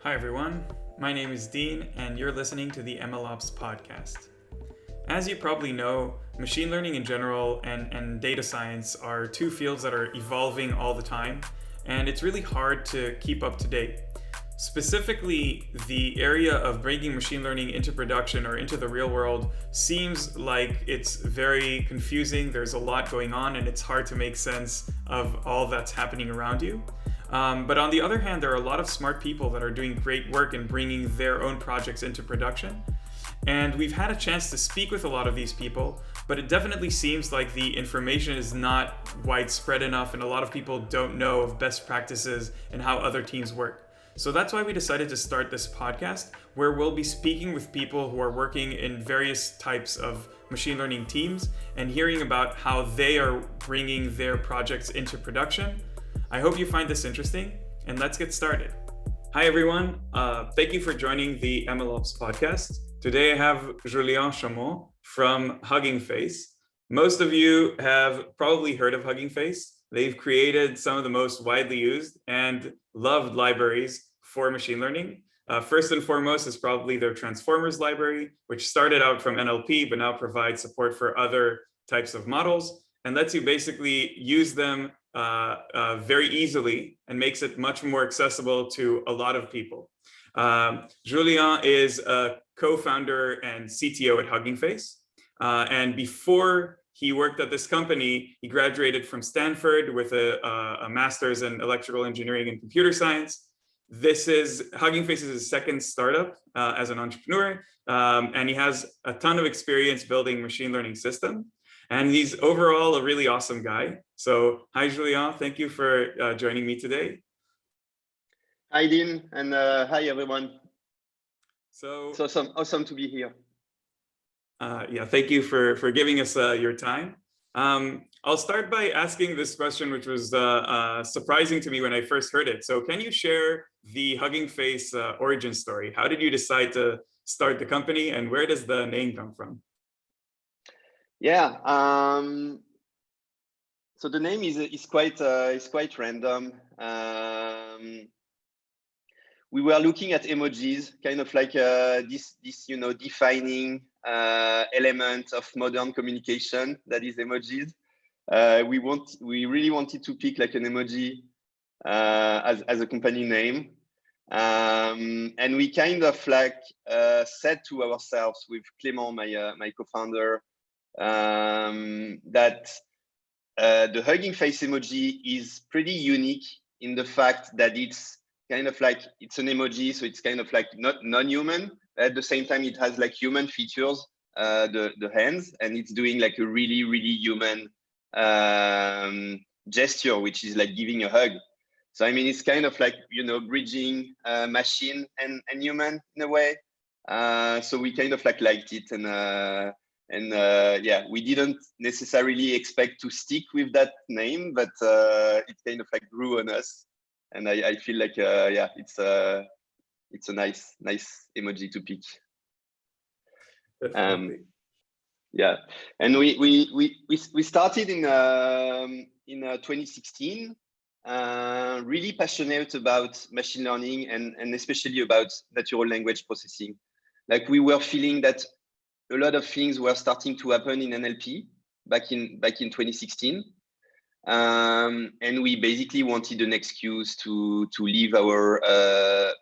Hi everyone, my name is Dean and you're listening to the MLOps podcast. As you probably know, machine learning in general and data science are two fields that are evolving all the time, and it's really hard to keep up to date. Specifically, the area of bringing machine learning into production or into the real world seems like it's very confusing. There's a lot going on and it's hard to make sense of all that's happening around you. But on the other hand, there are a lot of smart people that are doing great work in bringing their own projects into production. And we've had a chance to speak with a lot of these people, but it definitely seems like the information is not widespread enough and a lot of people don't know of best practices and how other teams work. So that's why we decided to start this podcast, where we'll be speaking with people who are working in various types of machine learning teams and hearing about how they are bringing their projects into production. I hope you find this interesting, and let's get started. Hi everyone, thank you for joining the MLOps podcast. Today I have Julien Chaumond from HuggingFace. Most of you have probably heard of HuggingFace. They've created some of the most widely used and loved libraries for machine learning. First and foremost is probably their transformers library, which started out from NLP, but now provides support for other types of models and lets you basically use them very easily and makes it much more accessible to a lot of people. Julien is a co-founder and CTO at HuggingFace. And before he worked at this company, he graduated from Stanford with a master's in electrical engineering and computer science. HuggingFace is his second startup as an entrepreneur, and he has a ton of experience building machine learning systems. And he's overall a really awesome guy. So hi, Julien. Thank you for joining me today. Hi, Dean, and hi, everyone. So it's awesome to be here. Thank you for giving us your time. I'll start by asking this question, which was surprising to me when I first heard it. So can you share the HuggingFace origin story? How did you decide to start the company, and where does the name come from? Yeah, so the name is quite random. We were looking at emojis, kind of like this defining element of modern communication that is emojis. We really wanted to pick like an emoji as a company name, and we kind of like said to ourselves with Clément, my co-founder, that the HuggingFace emoji is pretty unique in the fact that it's kind of like, it's an emoji, so it's kind of like not non-human. At the same time, it has like human features, the hands, and it's doing like a really, really human gesture, which is like giving a hug. So, I mean, it's kind of like, bridging machine and human in a way. So we kind of like liked it, and yeah, we didn't necessarily expect to stick with that name, but it kind of like grew on us. And I feel like, yeah, it's a nice emoji to pick. Yeah, and we started in 2016, really passionate about machine learning and especially about natural language processing. Like, we were feeling that a lot of things were starting to happen in NLP back in 2016. And we basically wanted an excuse to leave our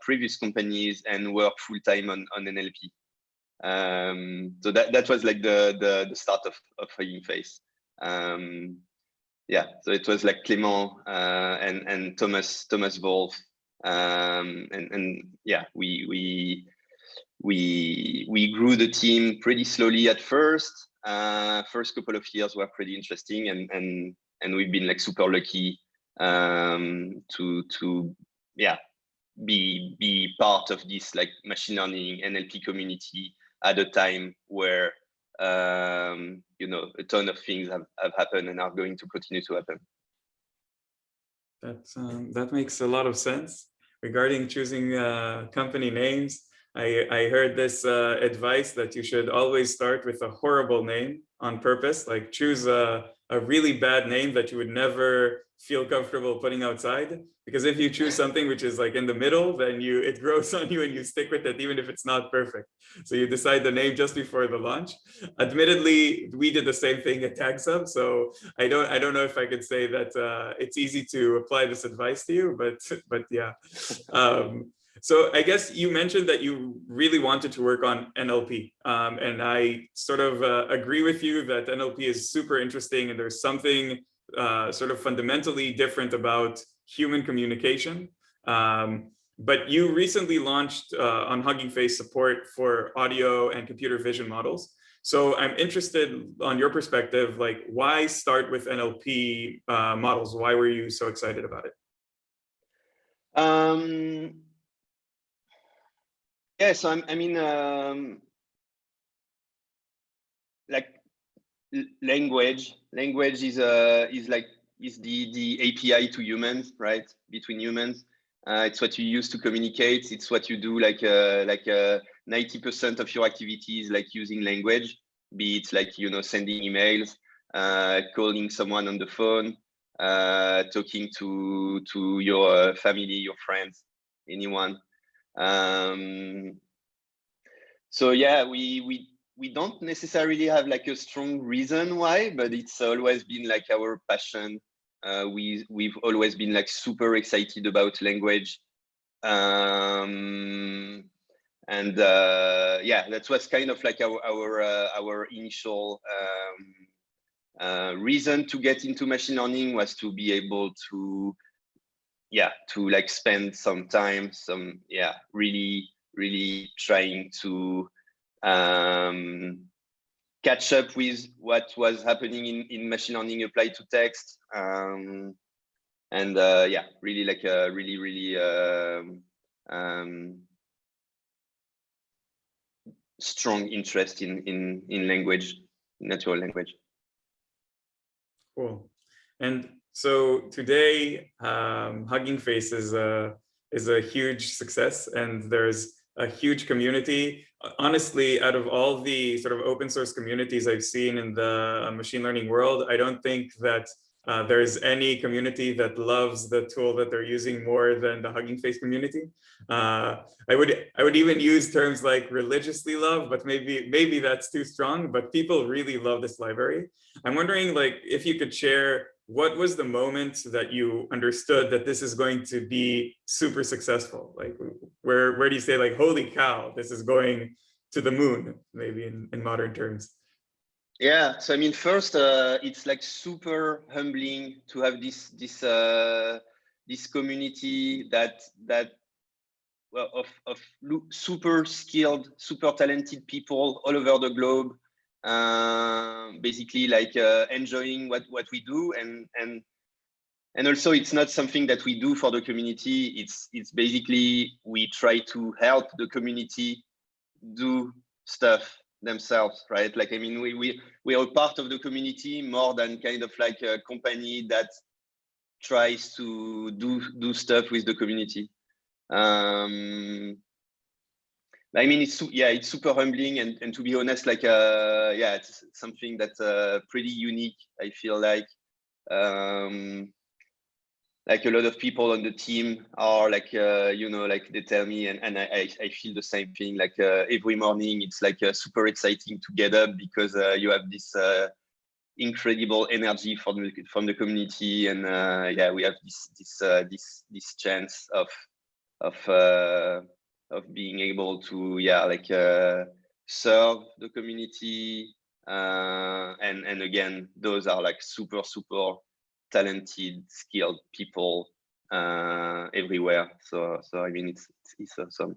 previous companies and work full time on NLP. So that was like the start of HuggingFace. Yeah, so it was like Clément and Thomas Wolf, and yeah, we grew the team pretty slowly at first. First couple of years were pretty interesting, and we've been like super lucky to yeah, be part of this like machine learning NLP community at a time where a ton of things have happened and are going to continue to happen. That makes a lot of sense. Regarding choosing company names, I heard this advice that you should always start with a horrible name on purpose, like choose a really bad name that you would never feel comfortable putting outside, Because if you choose something which is like in the middle, then it grows on you and you stick with it, even if it's not perfect. So you decide the name just before the launch. Admittedly, we did the same thing at DagsHub, so I don't know if I could say that it's easy to apply this advice to you, but yeah. So I guess you mentioned that you really wanted to work on NLP, and I sort of agree with you that NLP is super interesting, and there's something sort of fundamentally different about human communication. But you recently launched on HuggingFace support for audio and computer vision models. So I'm interested on your perspective, like why start with NLP models? Why were you so excited about it? Yeah, so I mean, like language is the API to humans, right? Between humans, it's what you use to communicate. It's what you do, like 90% of your activities, like using language, be it like, you know, sending emails, calling someone on the phone, talking to your family, your friends, anyone. So yeah, we don't necessarily have like a strong reason why, but it's always been like our passion. We've always been like super excited about language. And yeah, that was kind of like our initial reason to get into machine learning, was to be able to like spend some time, really trying to catch up with what was happening in machine learning applied to text. And yeah, really like a really strong interest in language, natural language. Cool. And so today, HuggingFace is a huge success, and there's a huge community. Honestly, out of all the sort of open source communities I've seen in the machine learning world, I don't think that there's any community that loves the tool that they're using more than the HuggingFace community. I would even use terms like religiously love, but maybe that's too strong. But people really love this library. I'm wondering, like, if you could share what was the moment that you understood that this is going to be super successful? Like, where do you say, like, holy cow, this is going to the moon, maybe in modern terms? Yeah, so I mean, first, it's like super humbling to have this community that well, of super skilled, super talented people all over the globe, basically like enjoying what we do, and also it's not something that we do for the community. It's basically we try to help the community do stuff themselves, right? Like, I mean, we are part of the community more than kind of like a company that tries to do stuff with the community. I mean, it's super humbling, and to be honest, like, yeah, it's something that's pretty unique, I feel like. Like a lot of people on the team are like, you know, like they tell me, and I feel the same thing. Like every morning, it's like super exciting to get up because you have this incredible energy from the community, and yeah, we have this chance of being able to like serve the community, and again, those are like super talented, skilled people everywhere. So I mean, it's awesome.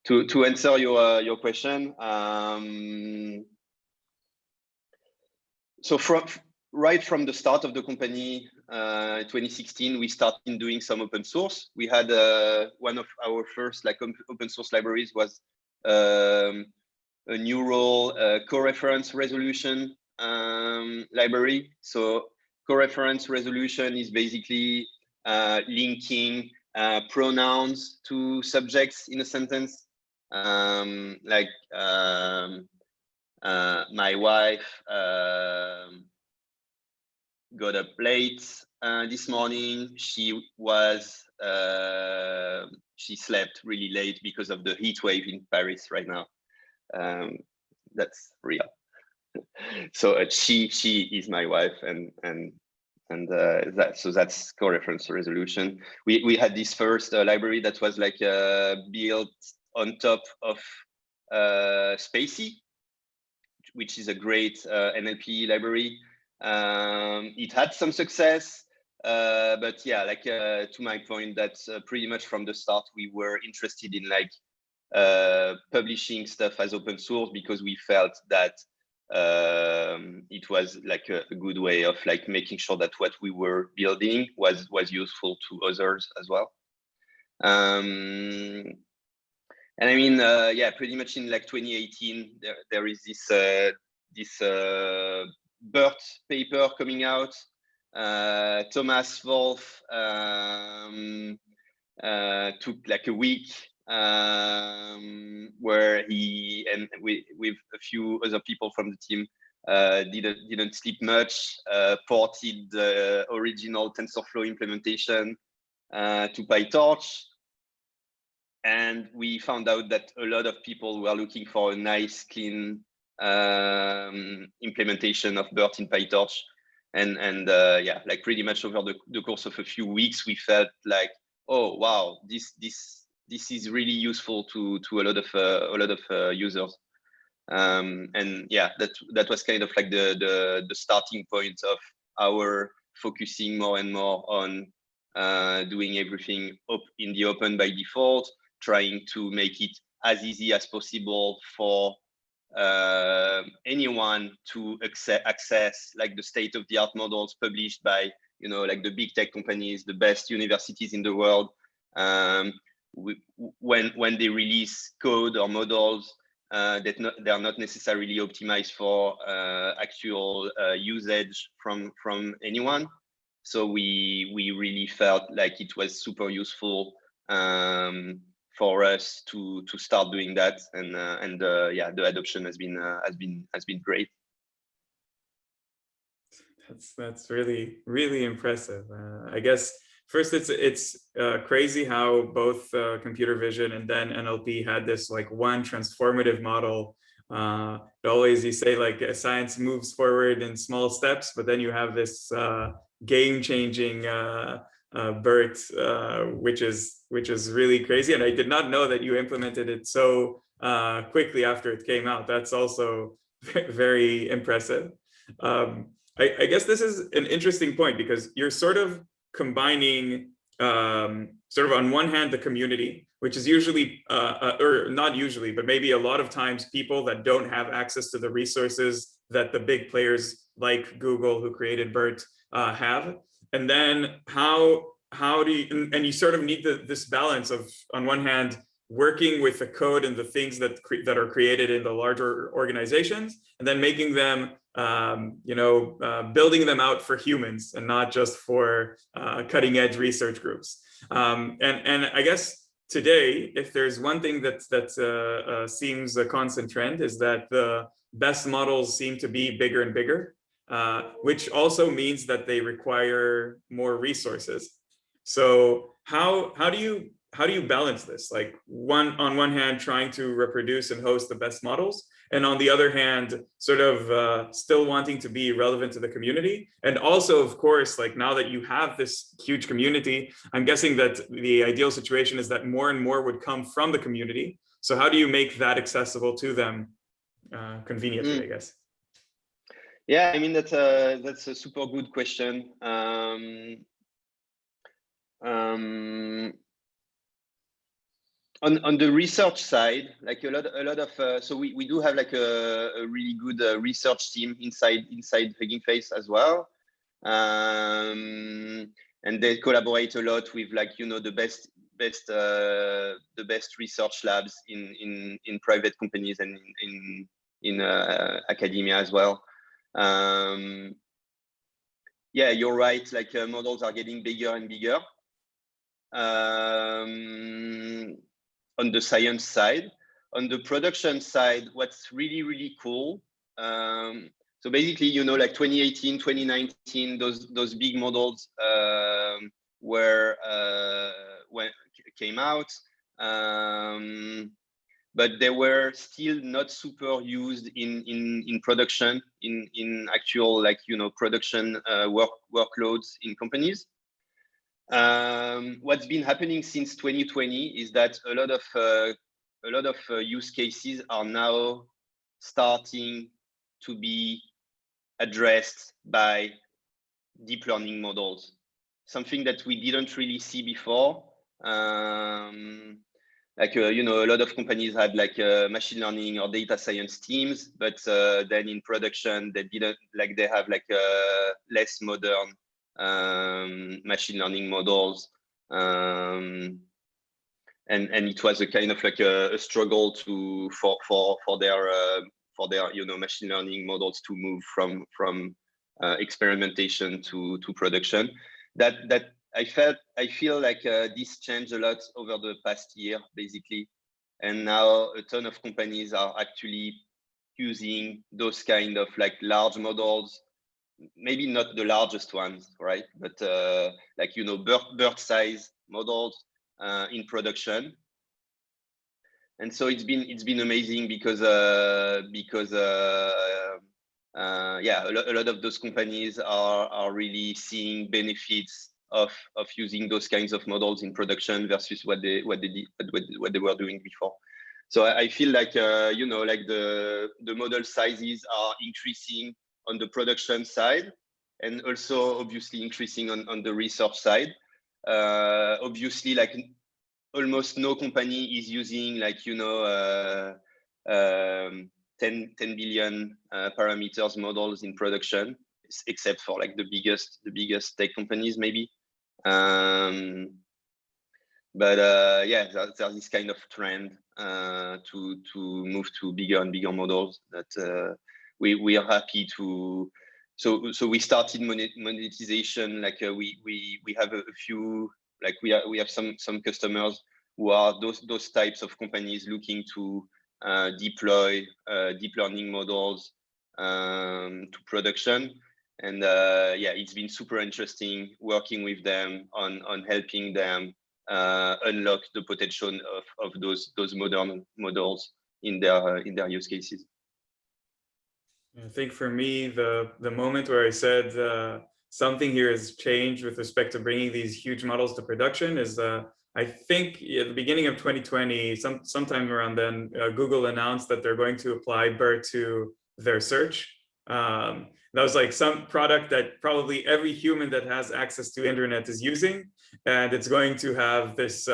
To answer your question, so right from the start of the company, 2016, we started doing some open source. We had one of our first like open source libraries was a neural co-reference resolution library. So co-reference resolution is basically linking pronouns to subjects in a sentence, like my wife got up late, this morning she slept really late because of the heat wave in Paris right now. That's real. So she is my wife, and that's co-reference resolution. We had this first library that was like built on top of Spacey, which is a great NLP library. It had some success, but yeah, like to my point, that pretty much from the start we were interested in like publishing stuff as open source, because we felt that it was like a good way of like making sure that what we were building was useful to others as well. And I mean, yeah, pretty much in like 2018, there is this BERT paper coming out. Thomas Wolff took like a week where he and with a few other people from the team didn't sleep much, ported the original TensorFlow implementation to PyTorch. And we found out that a lot of people were looking for a nice, clean implementation of BERT in PyTorch. And yeah, like pretty much over the course of a few weeks, we felt like, oh wow, this is really useful to a lot of users. And yeah, that was kind of like the starting point of our focusing more and more on doing everything up in the open by default, trying to make it as easy as possible for anyone to access like the state-of-the-art models published by, you know, like the big tech companies, the best universities in the world. When they release code or models that they are not necessarily optimized for actual usage from anyone. So we really felt like it was super useful for us to start doing that, and yeah, the adoption has been great. That's really impressive. I guess first it's crazy how both computer vision and then NLP had this like one transformative model. Always you say like science moves forward in small steps, but then you have this game-changing BERT, which is really crazy. And I did not know that you implemented it so quickly after it came out. That's also very impressive. I guess this is an interesting point, because you're sort of combining sort of on one hand the community, which is usually or not usually, but maybe a lot of times people that don't have access to the resources that the big players like Google, who created BERT, have. And then how do you, and you sort of need this balance of, on one hand, working with the code and the things that are created in the larger organizations, and then making them building them out for humans and not just for cutting edge research groups. And I guess today, if there's one thing that seems a constant trend, is that the best models seem to be bigger and bigger, which also means that they require more resources. So how do you balance this? Like on one hand, trying to reproduce and host the best models, and on the other hand, sort of still wanting to be relevant to the community. And also, of course, like now that you have this huge community, I'm guessing that the ideal situation is that more and more would come from the community. So how do you make that accessible to them conveniently, I guess? Yeah, I mean, that's a super good question. On the research side, like a lot of so we do have like a really good research team inside HuggingFace as well, and they collaborate a lot with, like, you know, the best research labs in private companies and in academia as well. Yeah, you're right. Like models are getting bigger and bigger. On the science side. On the production side, what's really cool So basically, you know, like 2018, 2019, those big models were when came out, but they were still not super used in production, in actual, like, you know, production workloads in companies. What's been happening since 2020 is that a lot of use cases are now starting to be addressed by deep learning models, something that we didn't really see before. You know, a lot of companies had like machine learning or data science teams, but then in production, they didn't, like, they have like less modern machine learning models. And it was a kind of like a struggle for their you know, machine learning models to move from experimentation to production. That I feel like this changed a lot over the past year, basically, and now a ton of companies are actually using those kind of like large models, maybe not the largest ones, right, but like, you know, bird size models in production. And so it's been amazing because yeah, a lot of those companies are really seeing benefits of using those kinds of models in production versus what they were doing before. So I feel like you know, like the model sizes are increasing on the production side, and also obviously increasing on the research side. Obviously, like, almost no company is using, like, you know, 10 billion parameters models in production, except for like the biggest tech companies, maybe. But yeah, there's this kind of trend to move to bigger and bigger models that we are happy to. So we started monetization. Like we have a few, like we have some customers who are those types of companies looking to deploy deep learning models to production. And yeah, it's been super interesting working with them on helping them unlock the potential of those modern models in their use cases. I think for me, the moment where I said something here has changed with respect to bringing these huge models to production is I think at the beginning of 2020, sometime around then, Google announced that they're going to apply BERT to their search. That was like some product that probably every human that has access to internet is using, and it's going to have this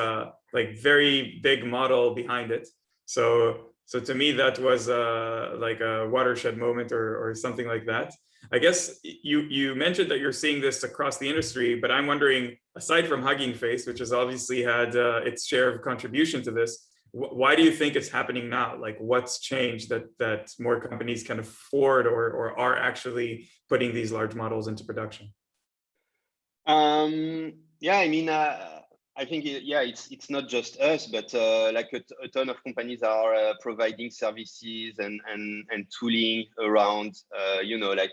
like very big model behind it. So to me, that was like a watershed moment or something like that. I guess you mentioned that you're seeing this across the industry, but I'm wondering, aside from HuggingFace, which has obviously had its share of contribution to this, why do you think it's happening now? Like, what's changed that more companies can afford or are actually putting these large models into production? Yeah, I mean, I think yeah, it's not just us, but like a ton of companies are providing services and tooling around you know, like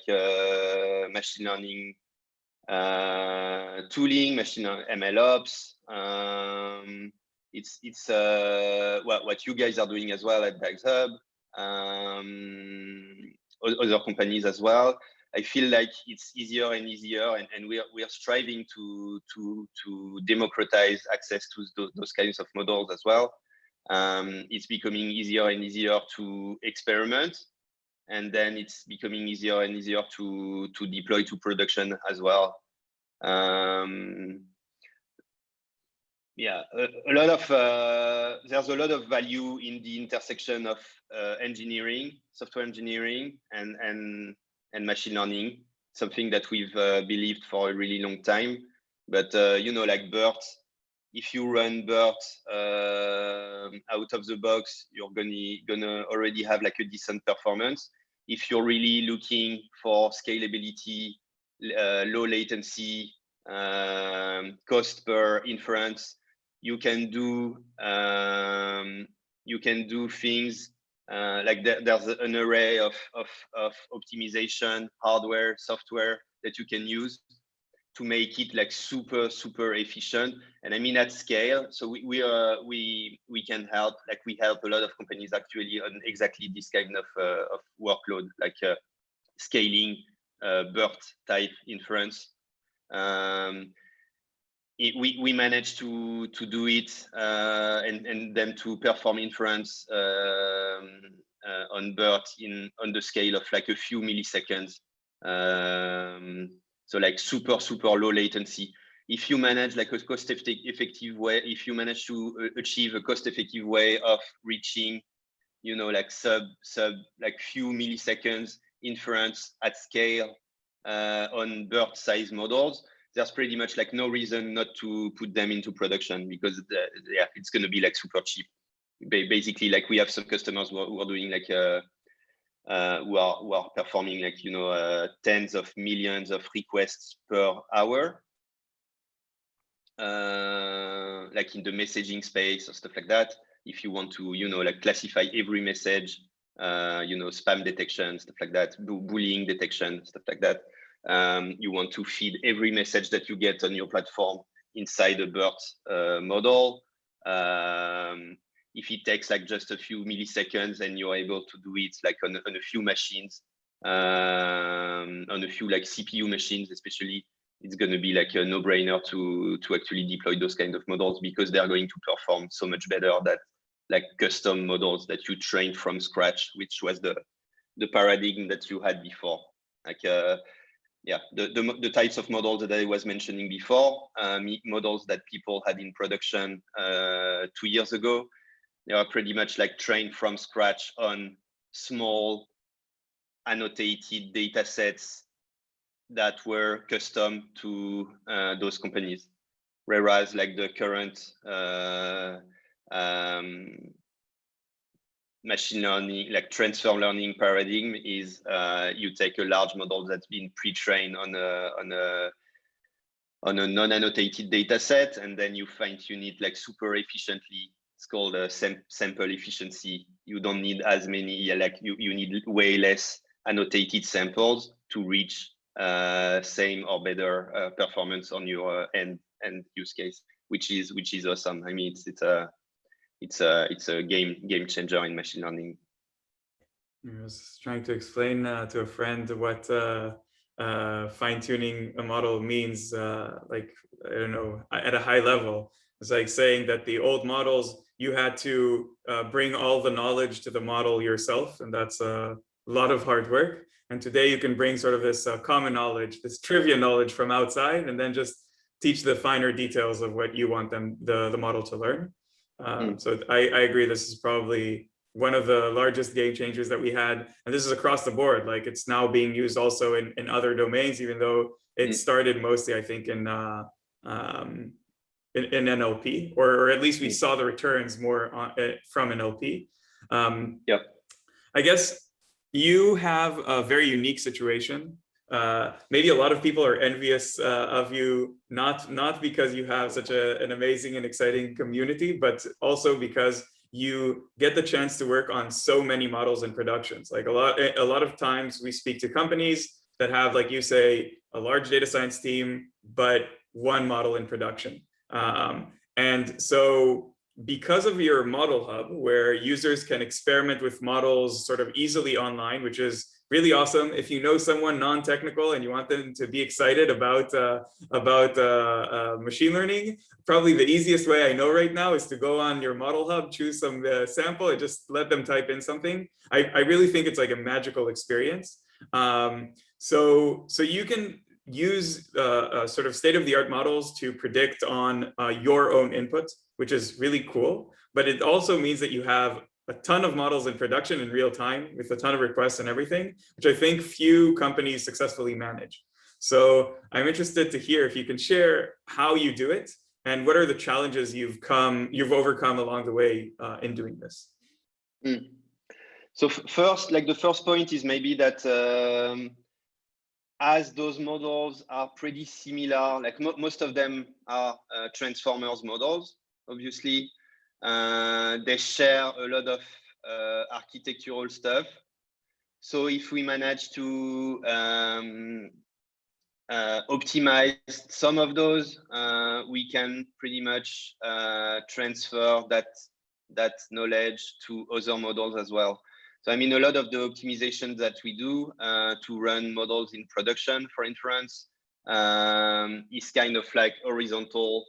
machine learning tooling, MLOps. It's what you guys are doing as well at DagsHub. Other companies as well. I feel like it's easier and easier, and we are striving to democratize access to those kinds of models as well. It's becoming easier and easier to experiment, and then it's becoming easier and easier to deploy to production as well. Yeah, a lot of there's a lot of value in the intersection of engineering, software engineering, and machine learning. Something that we've believed for a really long time. But you know, like BERT, if you run BERT out of the box, you're gonna already have like a decent performance. If you're really looking for scalability, low latency, cost per inference, you can do things there's an array of optimization, hardware, software that you can use to make it like super efficient. And I mean at scale. So we can help, like we help a lot of companies actually on exactly this kind of workload, like scaling BERT type inference. We managed to do it and then to perform inference on BERT on the scale of like a few milliseconds. So like super low latency. If you manage like a cost-effective way, if you manage to achieve a cost-effective way of reaching, you know, like sub like few milliseconds inference at scale on BERT size models, there's pretty much like no reason not to put them into production, because yeah, it's going to be like super cheap. Basically, like we have some customers who are doing like who are performing like, you know, tens of millions of requests per hour, like in the messaging space or stuff like that. If you want to, you know, like classify every message, you know, spam detection, stuff like that, bullying detection, stuff like that. You want to feed every message that you get on your platform inside a BERT model. If it takes like just a few milliseconds and you're able to do it like on a few machines, on a few like CPU machines, especially, it's going to be like a no-brainer to actually deploy those kind of models, because they are going to perform so much better than like custom models that you train from scratch, which was the paradigm that you had before. Like yeah, the types of models that I was mentioning before, models that people had in production 2 years ago, they are pretty much like trained from scratch on small annotated data sets that were custom to those companies. Whereas like the current machine learning, like transfer learning paradigm is you take a large model that's been pre-trained on a non-annotated data set, and then you fine-tune it like super efficiently. It's called sample efficiency. You don't need as many, like you need way less annotated samples to reach same or better performance on your end use case, which is awesome. I mean, it's a game changer in machine learning. I was trying to explain to a friend what fine-tuning a model means, like, I don't know, at a high level. It's like saying that the old models, you had to bring all the knowledge to the model yourself, and that's a lot of hard work. And today you can bring sort of this common knowledge, this trivia knowledge from outside, and then just teach the finer details of what you want the model to learn. So I agree, this is probably one of the largest game changers that we had, and this is across the board. Like, it's now being used also in other domains, even though it started mostly, I think, in NLP, or at least we saw the returns more from NLP. Yep. I guess you have a very unique situation. Maybe a lot of people are envious of you, not because you have such an amazing and exciting community, but also because you get the chance to work on so many models in productions. Like a lot of times we speak to companies that have, like you say, a large data science team, but one model in production. And so because of your model hub, where users can experiment with models sort of easily online, which is really awesome. If you know someone non-technical and you want them to be excited about machine learning, probably the easiest way I know right now is to go on your model hub, choose some sample, and just let them type in something. I really think it's like a magical experience. So you can use sort of state-of-the-art models to predict on your own input, which is really cool. But it also means that you have a ton of models in production in real time with a ton of requests and everything, which I think few companies successfully manage. So I'm interested to hear if you can share how you do it and what are the challenges you've overcome along the way in doing this. So first, like the first point is maybe that as those models are pretty similar, like most of them are transformers models, obviously. They share a lot of architectural stuff. So if we manage to optimize some of those, we can pretty much transfer that knowledge to other models as well. So I mean, a lot of the optimization that we do to run models in production for inference is kind of like horizontal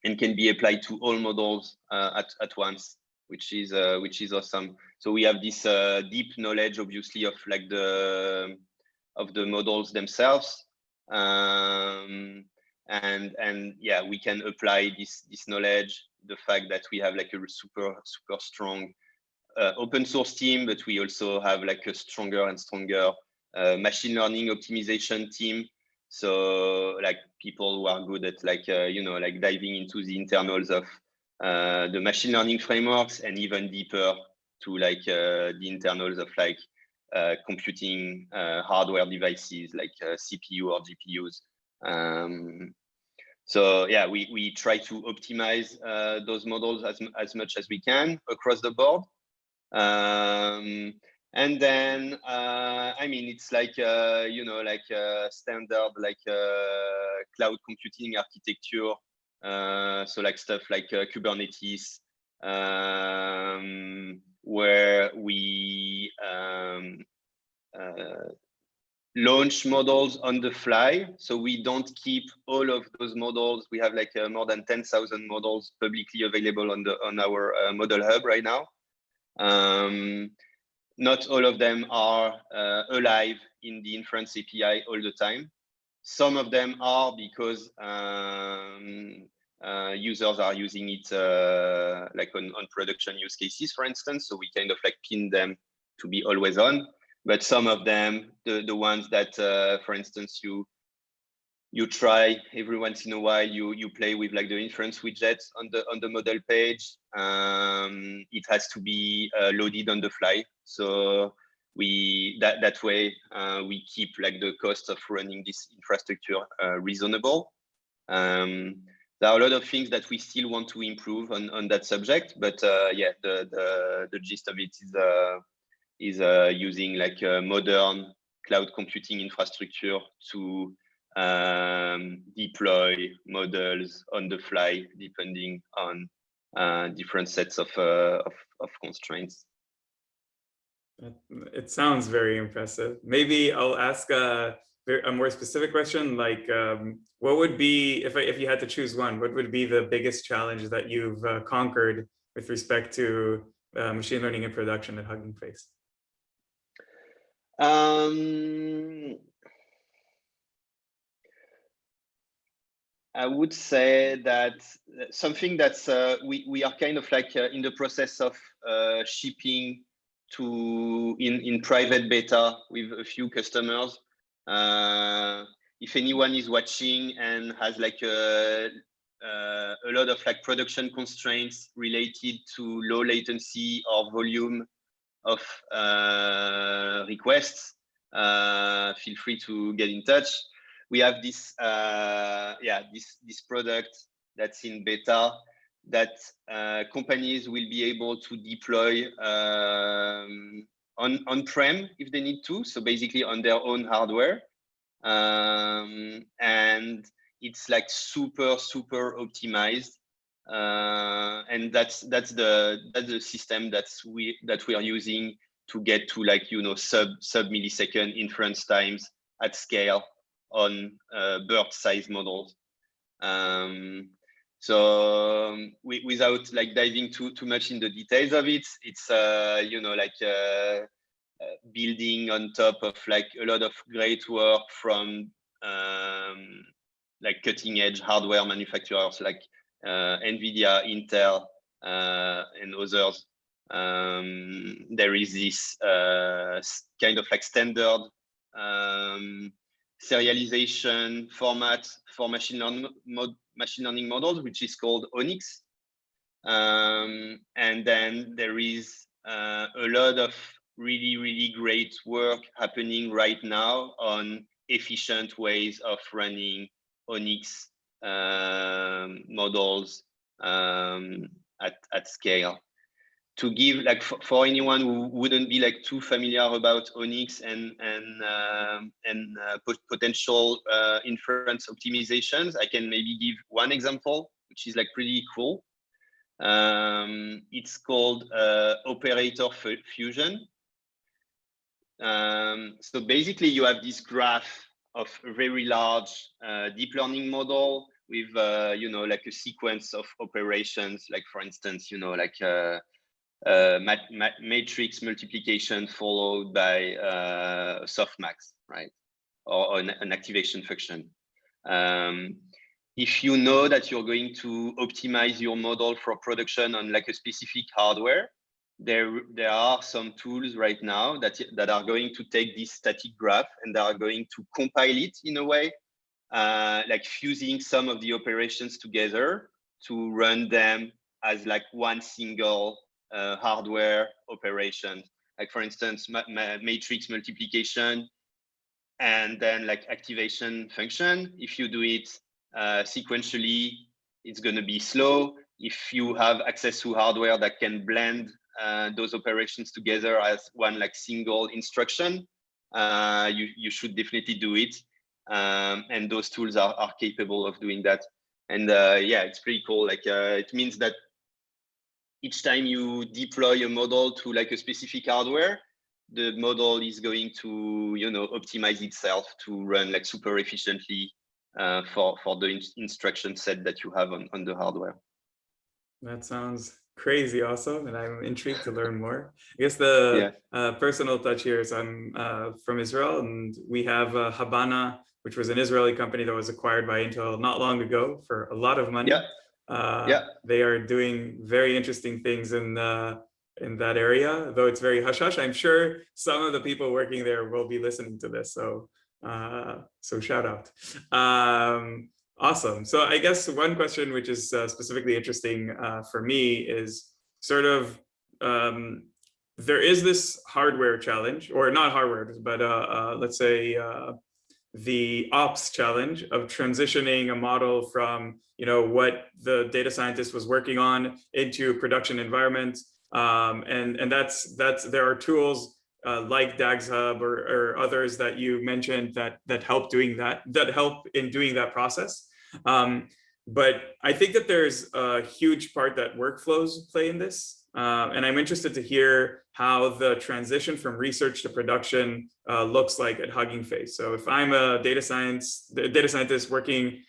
and can be applied to all models at once, which is awesome. So we have this deep knowledge, obviously, of like the models themselves, and yeah, we can apply this knowledge. The fact that we have like a super strong open source team, but we also have like a stronger and stronger machine learning optimization team. So like people who are good at like like diving into the internals of the machine learning frameworks, and even deeper to like the internals of like computing hardware devices like CPU or GPUs. So yeah, we try to optimize those models as much as we can across the board. And then I mean, it's like like standard like cloud computing architecture. So like stuff like Kubernetes, where we launch models on the fly. So we don't keep all of those models. We have like more than 10,000 models publicly available on our model hub right now. Not all of them are alive in the inference API all the time. Some of them are because users are using it like on production use cases, for instance. So we kind of like pin them to be always on. But some of them, the ones that, for instance, you try every once in a while, you play with like the inference widget on the model page. It has to be loaded on the fly. So that way we keep like the cost of running this infrastructure reasonable. There are a lot of things that we still want to improve on that subject, but yeah, the gist of it is using like a modern cloud computing infrastructure to deploy models on the fly, depending on different sets of constraints. It sounds very impressive. Maybe I'll ask a more specific question, like what would be, if you had to choose one, what would be the biggest challenge that you've conquered with respect to machine learning in production at HuggingFace? I would say that something that's we are kind of like in the process of shipping to in private beta with a few customers. If anyone is watching and has like a lot of like production constraints related to low latency or volume of requests, feel free to get in touch. We have this this product that's in beta that companies will be able to deploy on-prem if they need to, so basically on their own hardware, and it's like super optimized, and that's the system that we are using to get to like sub millisecond inference times at scale on bird-sized models. So without like diving too much in the details of it, it's building on top of like a lot of great work from like cutting-edge hardware manufacturers like NVIDIA, Intel, and others. There is this kind of like standard serialization format for machine learning models, which is called Onyx. And then there is a lot of really great work happening right now on efficient ways of running Onyx models at scale. to give like for anyone who wouldn't be like too familiar about Onyx and potential inference optimizations, I can maybe give one example, which is like pretty cool. It's called operator fusion. So basically, you have this graph of a very large deep learning model with like a sequence of operations, like for instance, like matrix multiplication followed by softmax, right? Or an activation function. If you know that you're going to optimize your model for production on like a specific hardware, there are some tools right now that are going to take this static graph and they are going to compile it in a way, like fusing some of the operations together to run them as like one single hardware operation. Like for instance, matrix multiplication and then like activation function. If you do it sequentially, it's going to be slow. If you have access to hardware that can blend those operations together as one like single instruction, you should definitely do it. And those tools are capable of doing that. And yeah, it's pretty cool. Like it means that each time you deploy a model to like a specific hardware, the model is going to optimize itself to run like super efficiently for the instruction set that you have on the hardware. That sounds crazy awesome, and I'm intrigued to learn more. I guess the personal touch here is I'm from Israel, and we have Habana, which was an Israeli company that was acquired by Intel not long ago for a lot of money. They are doing very interesting things in that area, though it's very hush hush. I'm sure some of the people working there will be listening to this, so shout out. Awesome. So I guess one question which is specifically interesting for me is sort of there is this hardware challenge, or not hardware, but let's say the ops challenge of transitioning a model from what the data scientist was working on into production environment, and that's there are tools like DagsHub or others that you mentioned that help in doing that process. But I think that there's a huge part that workflows play in this. And I'm interested to hear how the transition from research to production looks like at HuggingFace. So if I'm a data scientist working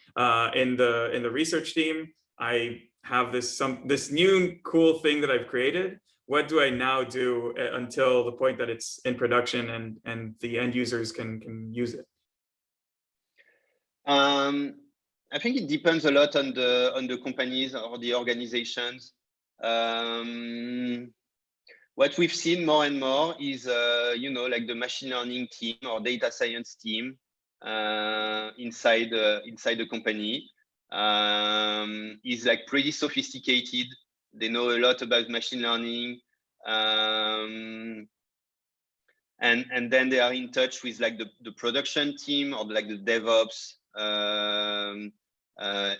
in the research team, I have this new cool thing that I've created. What do I now do until the point that it's in production and the end users can use it? I think it depends a lot on the companies or the organizations. What we've seen more and more is, like the machine learning team or data science team inside the company is like pretty sophisticated. They know a lot about machine learning, and then they are in touch with like the production team or like the DevOps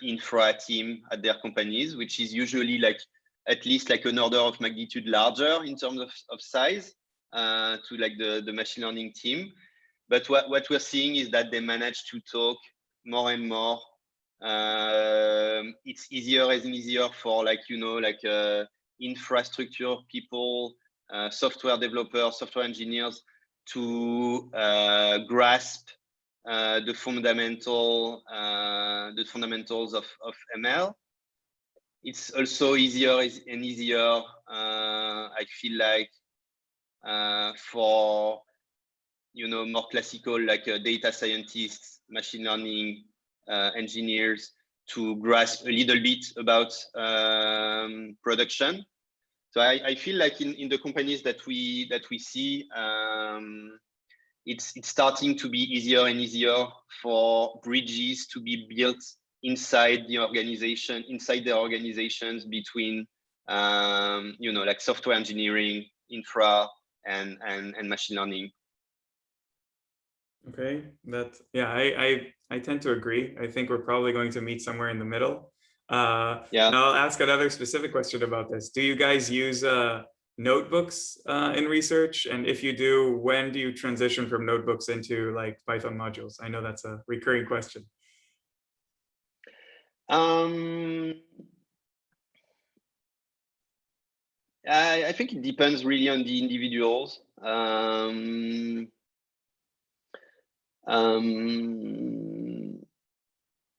infra team at their companies, which is usually like at least like an order of magnitude larger in terms of size to like the machine learning team. But what we're seeing is that they manage to talk more and more. It's easier and easier for like infrastructure people, software developers, software engineers to grasp the fundamentals of ML. It's also easier and easier, I feel like, for more classical like data scientists, machine learning engineers to grasp a little bit about production. So I feel like in the companies that we see, it's starting to be easier and easier for bridges to be built inside their organizations between like software engineering, infra, and machine learning. Okay, I tend to agree. I think we're probably going to meet somewhere in the middle. Now I'll ask another specific question about this. Do you guys use notebooks in research? And if you do, when do you transition from notebooks into like Python modules? I know that's a recurring question. I think it depends really on the individuals.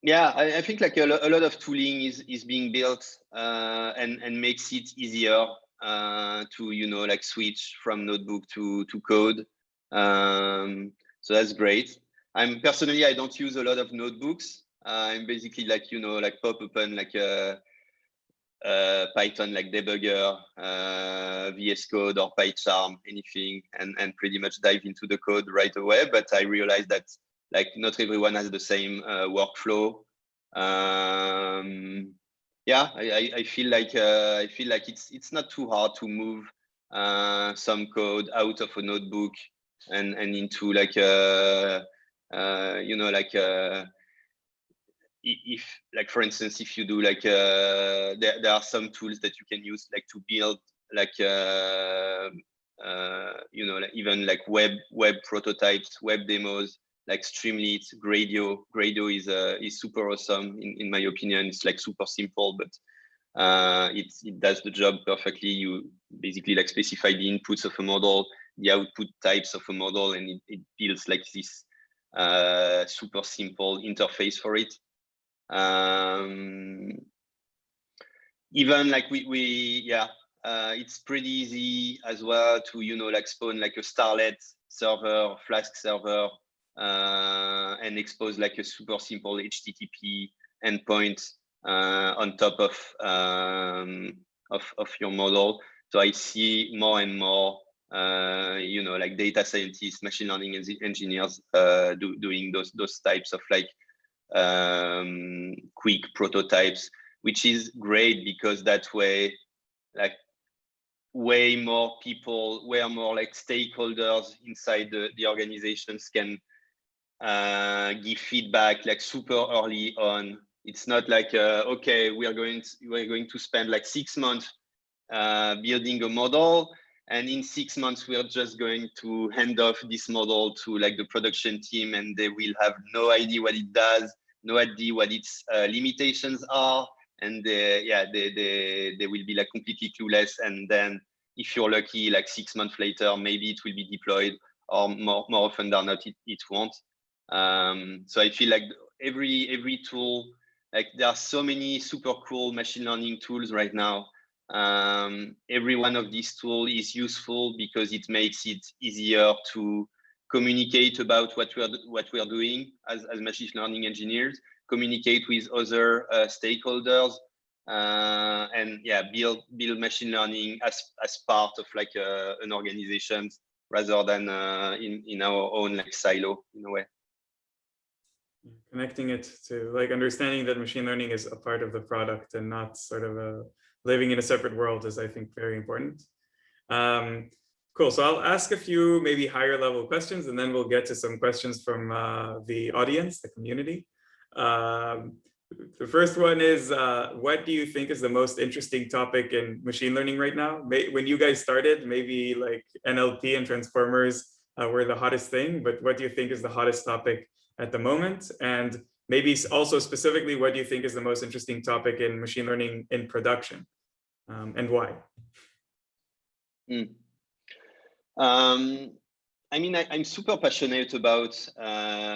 Yeah, I think like a lot of tooling is being built and makes it easier to like switch from notebook to code. So that's great. Personally, I don't use a lot of notebooks. I'm basically like like pop open like a Python like debugger, VS Code or PyCharm, anything, and pretty much dive into the code right away. But I realized that like not everyone has the same workflow. Yeah, I feel like it's not too hard to move some code out of a notebook and into like if like for instance, if you do like there are some tools that you can use like to build like like even like web prototypes, web demos, like Streamlit, Gradio is super awesome in my opinion. It's like super simple, but it does the job perfectly. You basically like specify the inputs of a model, the output types of a model, and it builds like this super simple interface for it. Even like it's pretty easy as well to like spawn like a Starlet server, Flask server, and expose like a super simple HTTP endpoint on top of your model. So I see more and more like data scientists, machine learning engineers doing those types of like quick prototypes, which is great because that way like way more like stakeholders inside the organizations can give feedback like super early on. It's not like okay, we're going to spend like 6 months building a model, and in 6 months we're just going to hand off this model to like the production team, and they will have no idea what it does, no idea what its limitations are, and they will be like completely clueless. And then if you're lucky, like 6 months later, maybe it will be deployed, or more often than not, it won't. So I feel like every tool, like there are so many super cool machine learning tools right now. Every one of these tools is useful because it makes it easier to communicate about what we're doing as machine learning engineers, communicate with other stakeholders, and yeah, build machine learning as part of like an organization rather than in our own like silo in a way. Connecting it to like understanding that machine learning is a part of the product and not sort of living in a separate world is, I think, very important. Cool. So I'll ask a few maybe higher level questions, and then we'll get to some questions from the audience, the community. The first one is, what do you think is the most interesting topic in machine learning right now? When you guys started, maybe like NLP and transformers were the hottest thing, but what do you think is the hottest topic at the moment? And maybe also specifically, what do you think is the most interesting topic in machine learning in production, and why? I mean, I'm super passionate about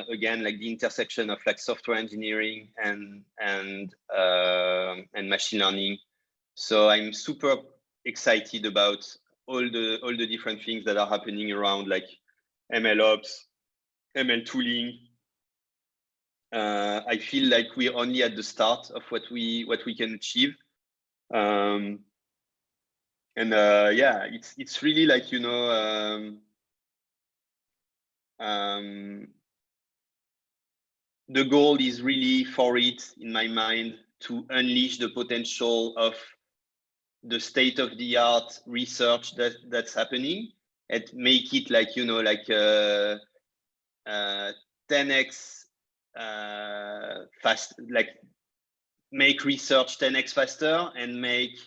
again, like the intersection of like software engineering and machine learning. So I'm super excited about all the different things that are happening around like MLOps, ML tooling. I feel like we're only at the start of what we can achieve. And yeah, it's really like the goal is really for it, in my mind, to unleash the potential of the state-of-the-art research that's happening and make it like 10x fast, like make research 10x faster and make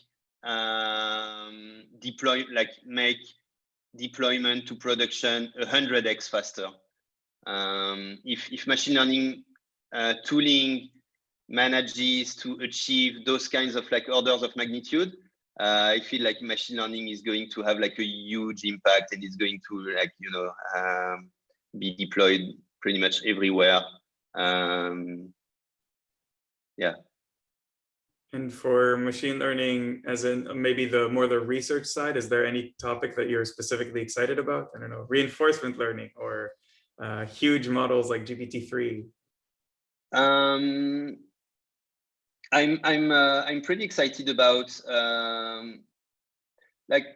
make deployment to production 100x faster. If machine learning tooling manages to achieve those kinds of like orders of magnitude, I feel like machine learning is going to have like a huge impact, and it's going to like, you know, be deployed pretty much everywhere. Yeah. And for machine learning, as in maybe the research side, is there any topic that you're specifically excited about? I don't know, reinforcement learning or huge models like GPT-3. I'm pretty excited about like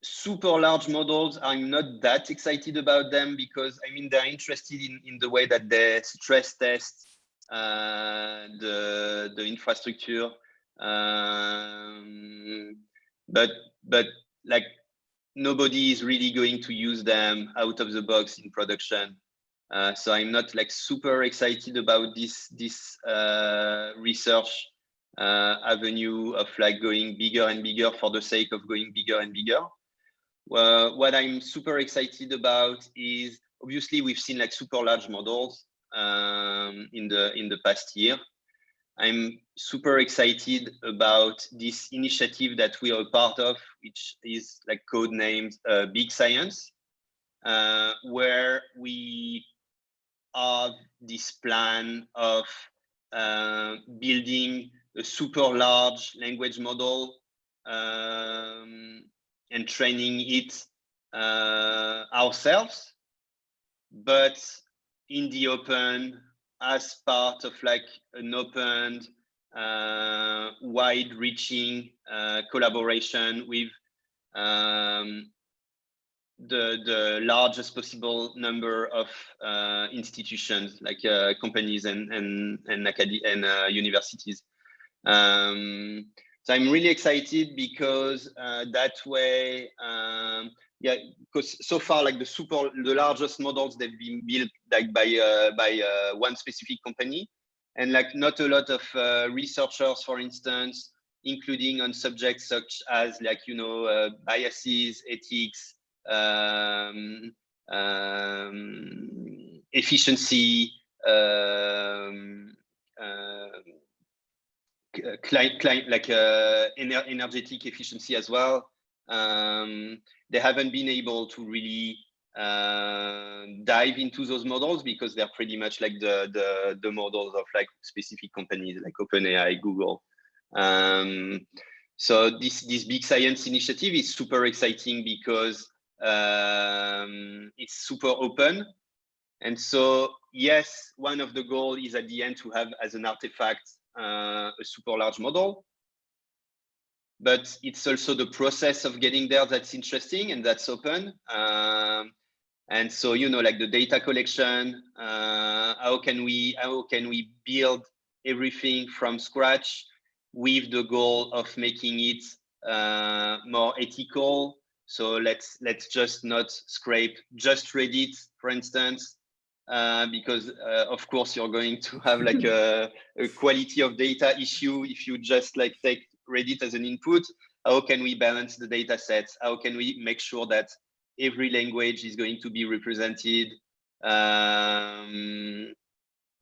super large models. I'm not that excited about them because I mean they're interested in the way that they stress test the infrastructure, but like nobody is really going to use them out of the box in production. So I'm not like super excited about this research avenue of like going bigger and bigger for the sake of going bigger and bigger. What I'm super excited about is obviously we've seen like super large models in the past year. I'm super excited about this initiative that we are a part of, which is like codenamed Big Science, where we have this plan of building a super large language model and training it ourselves, but in the open as part of like an open, wide-reaching collaboration with the largest possible number of institutions, like companies and universities. So I'm really excited because that way, yeah, because so far, like the largest models, they've been built like by one specific company, and like not a lot of researchers, for instance, including on subjects such as like, you know, biases, ethics, efficiency, energetic efficiency as well. They haven't been able to really dive into those models because they're pretty much like the models of like specific companies like OpenAI, Google. So this Big Science initiative is super exciting because it's super open. And so, yes, one of the goals is at the end to have as an artifact a super large model. But it's also the process of getting there that's interesting and that's open. And so, you know, like the data collection, how can we build everything from scratch with the goal of making it more ethical? So let's just not scrape just Reddit, for instance, because of course you're going to have like a quality of data issue if you just like take Reddit as an input. How can we balance the data sets? How can we make sure that every language is going to be represented?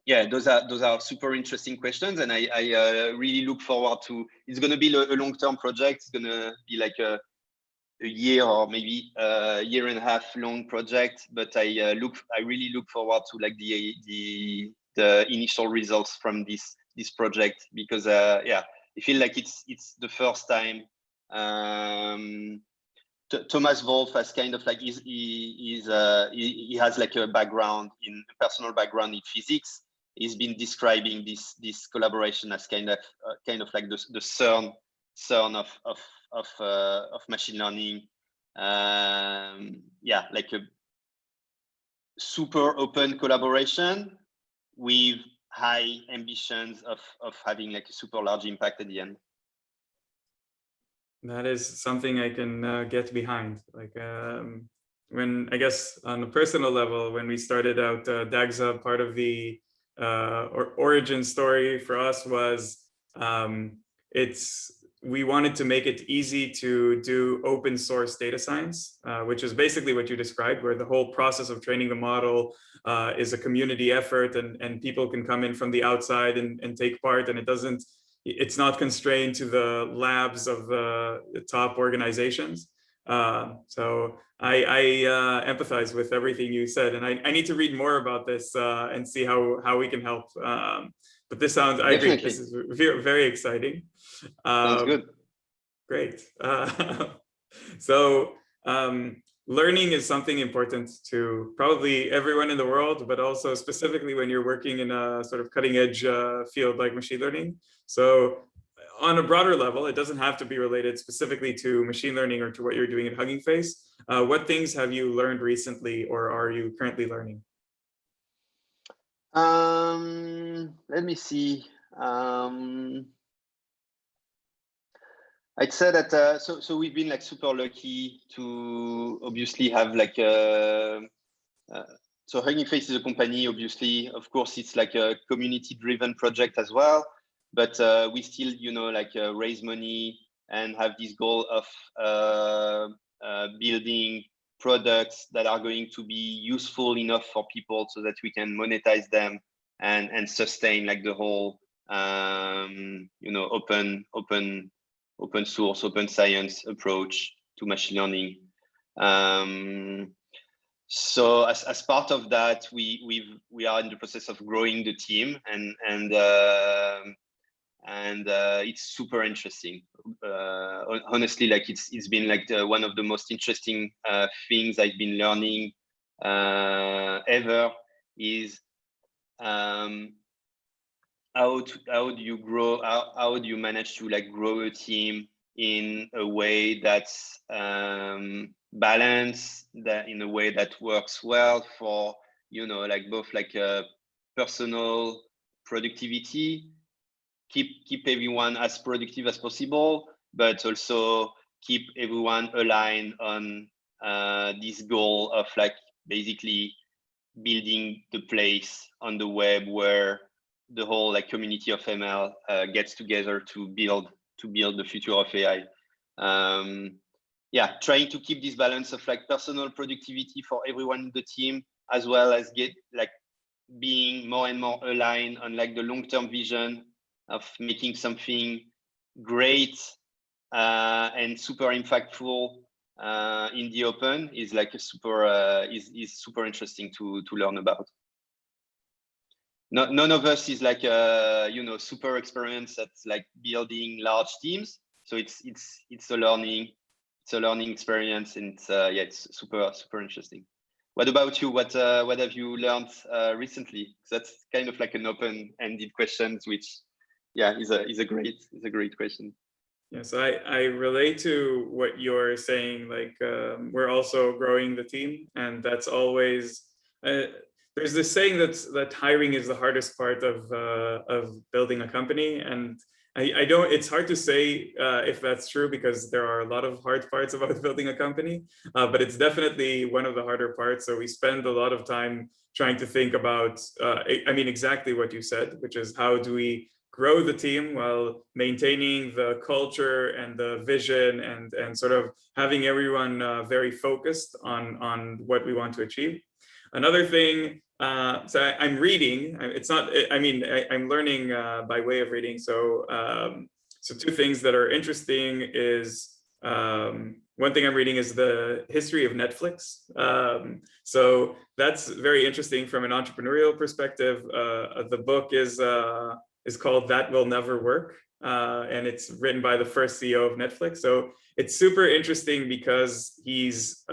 Yeah, those are super interesting questions, and I really look forward to. It's going to be a long-term project. It's going to be like a year or maybe a year and a half long project, but I really look forward to like the initial results from this project, because yeah, I feel like it's the first time Thomas Wolff has kind of like he has like a personal background in physics. He's been describing this collaboration as kind of like the CERN of machine learning. Yeah, like a super open collaboration with high ambitions of having like a super large impact at the end. That is something I can get behind. Like when, I guess on a personal level, when we started out DagsHub, part of the origin story for us was it's we wanted to make it easy to do open source data science, which is basically what you described, where the whole process of training the model is a community effort, and people can come in from the outside and take part, and it's not constrained to the labs of the top organizations. So I empathize with everything you said, and I need to read more about this and see how we can help. But I think this is very, very exciting. Sounds good. Great. So learning is something important to probably everyone in the world, but also specifically when you're working in a sort of cutting edge field like machine learning. So on a broader level, it doesn't have to be related specifically to machine learning or to what you're doing at HuggingFace. What things have you learned recently, or are you currently learning? Let me see. I'd say that so we've been like super lucky to obviously have like so HuggingFace is a company, obviously, of course, it's like a community-driven project as well, but we still, like raise money and have this goal of building products that are going to be useful enough for people so that we can monetize them and sustain like the whole open source, open science approach to machine learning. So as part of that, we are in the process of growing the team, and it's super interesting. Honestly, like it's been like one of the most interesting things I've been learning ever is how do you grow? How do you manage to like grow a team in a way that's balanced, that in a way that works well for like both like personal productivity, keep everyone as productive as possible, but also keep everyone aligned on this goal of like basically building the place on the web where the whole like community of ML gets together to build the future of AI. Yeah, trying to keep this balance of like personal productivity for everyone in the team, as well as being more and more aligned on like the long-term vision of making something great and super impactful in the open is like a super interesting to learn about. None of us is like super experienced at like building large teams, so it's a learning experience, and it's super interesting. What about you? What have you learned recently? That's kind of like an open-ended question, which is a great question. Yes, I relate to what you're saying. Like we're also growing the team, and that's always. There's this saying that hiring is the hardest part of building a company, and I don't. It's hard to say if that's true, because there are a lot of hard parts about building a company, but it's definitely one of the harder parts. So we spend a lot of time trying to think about. I mean, exactly what you said, which is how do we grow the team while maintaining the culture and the vision and sort of having everyone very focused on what we want to achieve. Another thing, so I'm reading. It's not. I mean, I'm learning by way of reading. So, so two things that are interesting is one thing I'm reading is the history of Netflix. So that's very interesting from an entrepreneurial perspective. The book is called "That Will Never Work," and it's written by the first CEO of Netflix. So it's super interesting because he's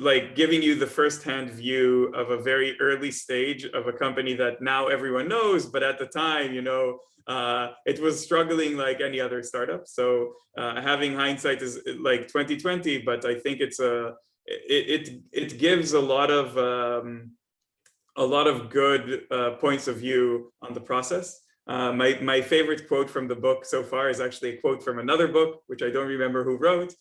like giving you the firsthand view of a very early stage of a company that now everyone knows, but at the time, it was struggling like any other startup. So having hindsight is like 2020, but I think it gives a lot of good points of view on the process. My favorite quote from the book so far is actually a quote from another book, which I don't remember who wrote,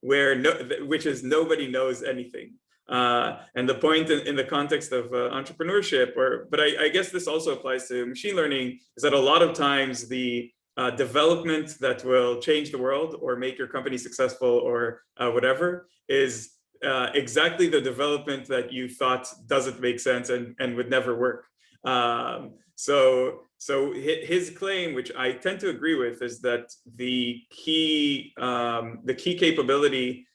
which is nobody knows anything. And the point in the context of entrepreneurship, but I guess this also applies to machine learning, is that a lot of times the development that will change the world or make your company successful or whatever is exactly the development that you thought doesn't make sense and would never work. So his claim, which I tend to agree with, is that the key capability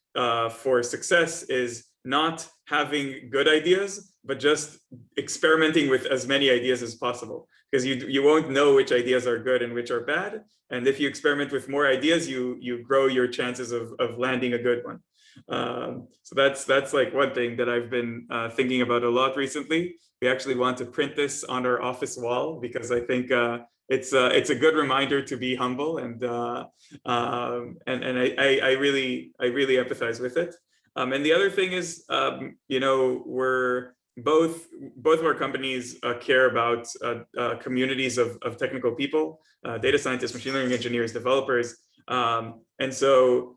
for success is not having good ideas, but just experimenting with as many ideas as possible, because you won't know which ideas are good and which are bad. And if you experiment with more ideas, you grow your chances of landing a good one. So that's like one thing that I've been thinking about a lot recently. We actually want to print this on our office wall because I think it's a good reminder to be humble, and I really empathize with it. And the other thing is, you know, we're both of our companies care about communities of technical people, data scientists, machine learning engineers, developers. And so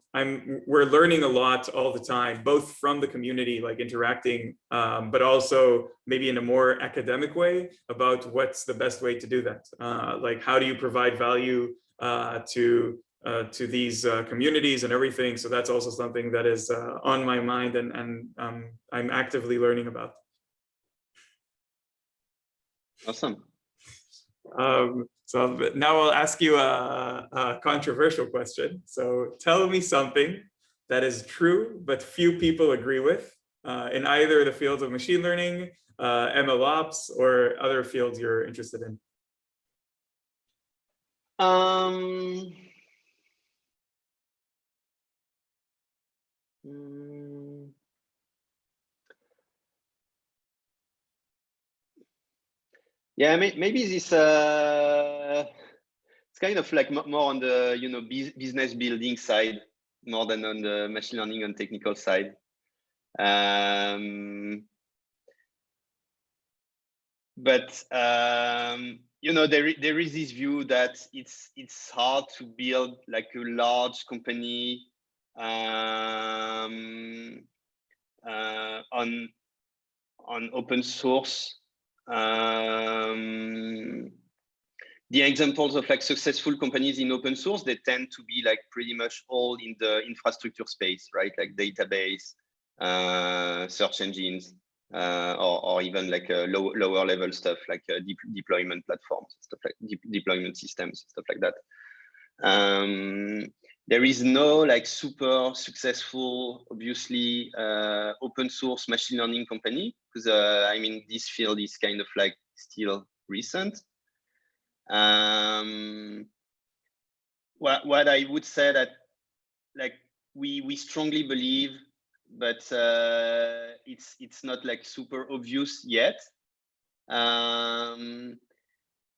we're learning a lot all the time, both from the community, like interacting, but also maybe in a more academic way about what's the best way to do that. Like, how do you provide value to these communities and everything? So that's also something that is on my mind, and I'm actively learning about. Awesome. So now I'll ask you a controversial question. So tell me something that is true, but few people agree with in either the fields of machine learning, MLOps, or other fields you're interested in. Yeah, maybe this it's kind of like more on the business building side more than on the machine learning and technical side. But you know, there is this view that it's hard to build like a large company on open source. The examples of like successful companies in open source, they tend to be like pretty much all in the infrastructure space, right? Like database, search engines, or even like lower level stuff like deployment platforms, stuff like deployment systems, stuff like that. There is no like super successful, obviously, open source machine learning company, because I mean, this field is kind of like still recent. What I would say that like we strongly believe, but it's not like super obvious yet,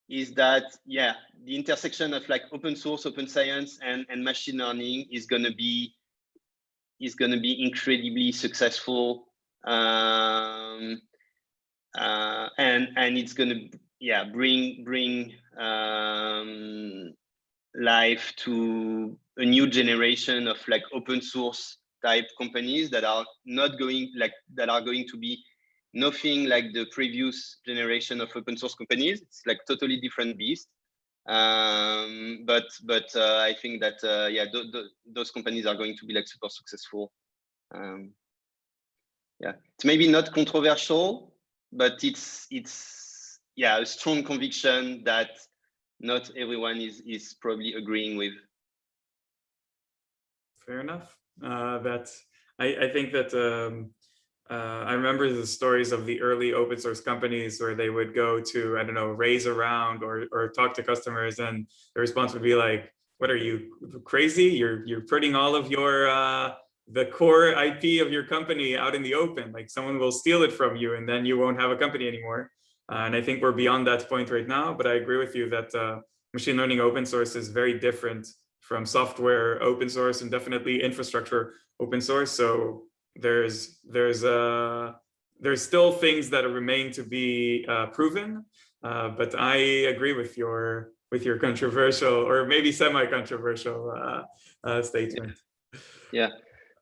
is that, yeah, the intersection of like open source, open science, and machine learning is gonna be incredibly successful, and it's gonna, yeah, bring life to a new generation of like open source type companies that are not going that are going to be nothing like the previous generation of open source companies. It's like totally different beast. But I think that yeah, those companies are going to be like super successful. Yeah, it's maybe not controversial, but it's yeah, a strong conviction that not everyone is probably agreeing with. Fair enough. I think that I remember the stories of the early open source companies where they would go to, I don't know, raise a round or talk to customers, and the response would be like, "What are you, crazy? You're putting all of your the core IP of your company out in the open. Like, someone will steal it from you, and then you won't have a company anymore." And I think we're beyond that point right now. But I agree with you that machine learning open source is very different from software open source, and definitely infrastructure open source. So there's still things that remain to be proven, but I agree with your controversial, or maybe semi-controversial statement. Yeah.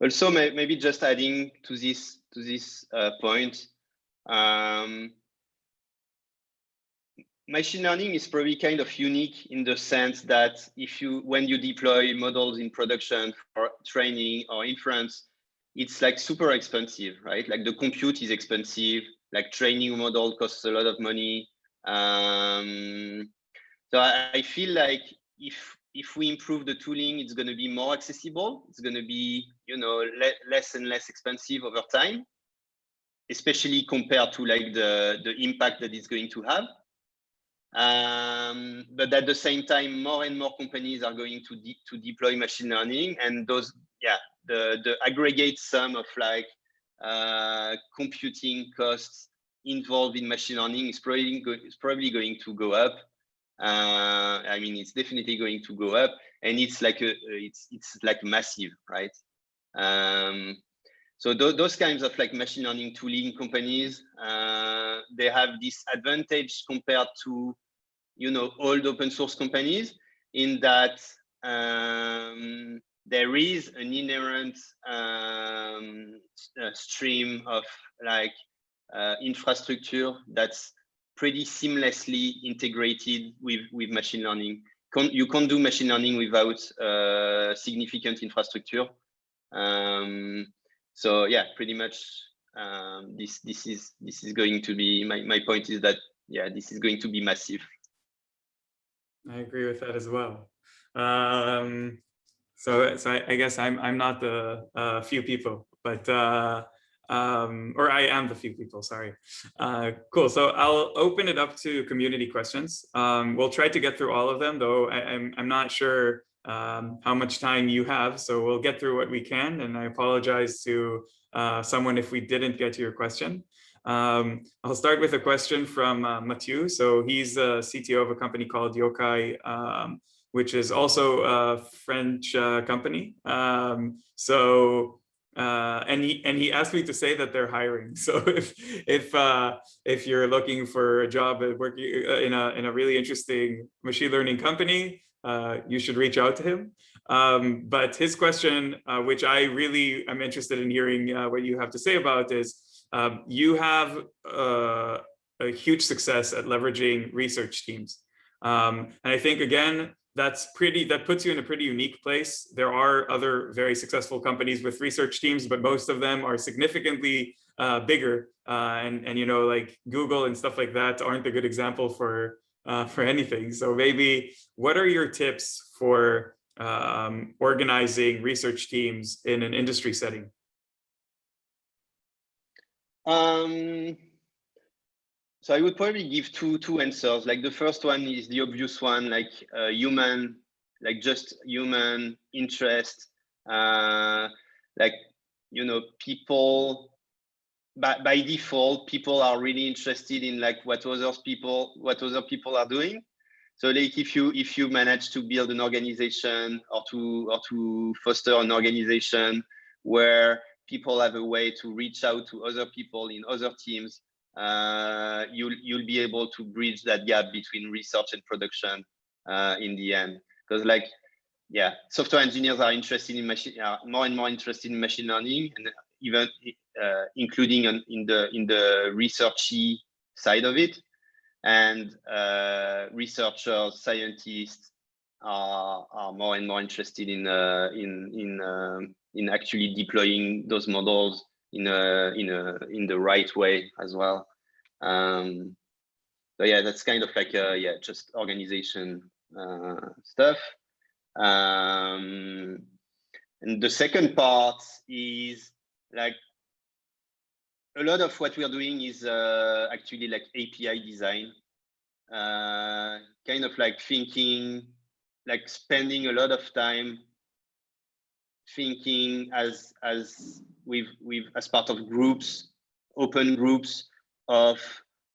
Also, maybe just adding to this point, machine learning is probably kind of unique in the sense that when you deploy models in production for training or inference, it's like super expensive, right? Like the compute is expensive, like training a model costs a lot of money. So I feel like if we improve the tooling, it's going to be more accessible. It's going to be, less and less expensive over time, especially compared to like the impact that it's going to have. But at the same time, more and more companies are going to deploy machine learning, and the aggregate sum of like computing costs involved in machine learning is probably going to go up. I mean, it's definitely going to go up, and it's like it's like massive, right? So those kinds of like machine learning tooling companies, they have this advantage compared to, old open source companies, in that there is an inherent stream of like infrastructure that's pretty seamlessly integrated with machine learning. You can't do machine learning without significant infrastructure. So yeah, pretty much this is going to be my point is that this is going to be massive. I agree with that as well. So I guess I'm not the few people, but or I am the few people, sorry. Cool, so I'll open it up to community questions. We'll try to get through all of them, though I'm not sure how much time you have, so we'll get through what we can, and I apologize to someone if we didn't get to your question. I'll start with a question from Mathieu. So he's the CTO of a company called Yokai, which is also a French company. And he asked me to say that they're hiring. So if you're looking for a job working in a really interesting machine learning company, you should reach out to him. But his question, which I really am interested in hearing what you have to say about, is you have a huge success at leveraging research teams. And I think, again, that puts you in a pretty unique place. There are other very successful companies with research teams, but most of them are significantly bigger. And like Google and stuff like that aren't a good example for anything. So maybe what are your tips for organizing research teams in an industry setting? So I would probably give two answers. Like the first one is the obvious one, like human, like just human interest. Like, people by default, people are really interested in like what other people are doing. So like if you manage to build an organization or to foster an organization where people have a way to reach out to other people in other teams, you'll be able to bridge that gap between research and production in the end. Because like, software engineers are more and more interested in machine learning, and even including in the researchy side of it. And researchers, scientists are more and more interested in actually deploying those models in the right way as well. So yeah, that's kind of like just organization stuff. And the second part is like a lot of what we are doing is actually like API design, kind of like thinking, like spending a lot of time thinking as part of groups, open groups, of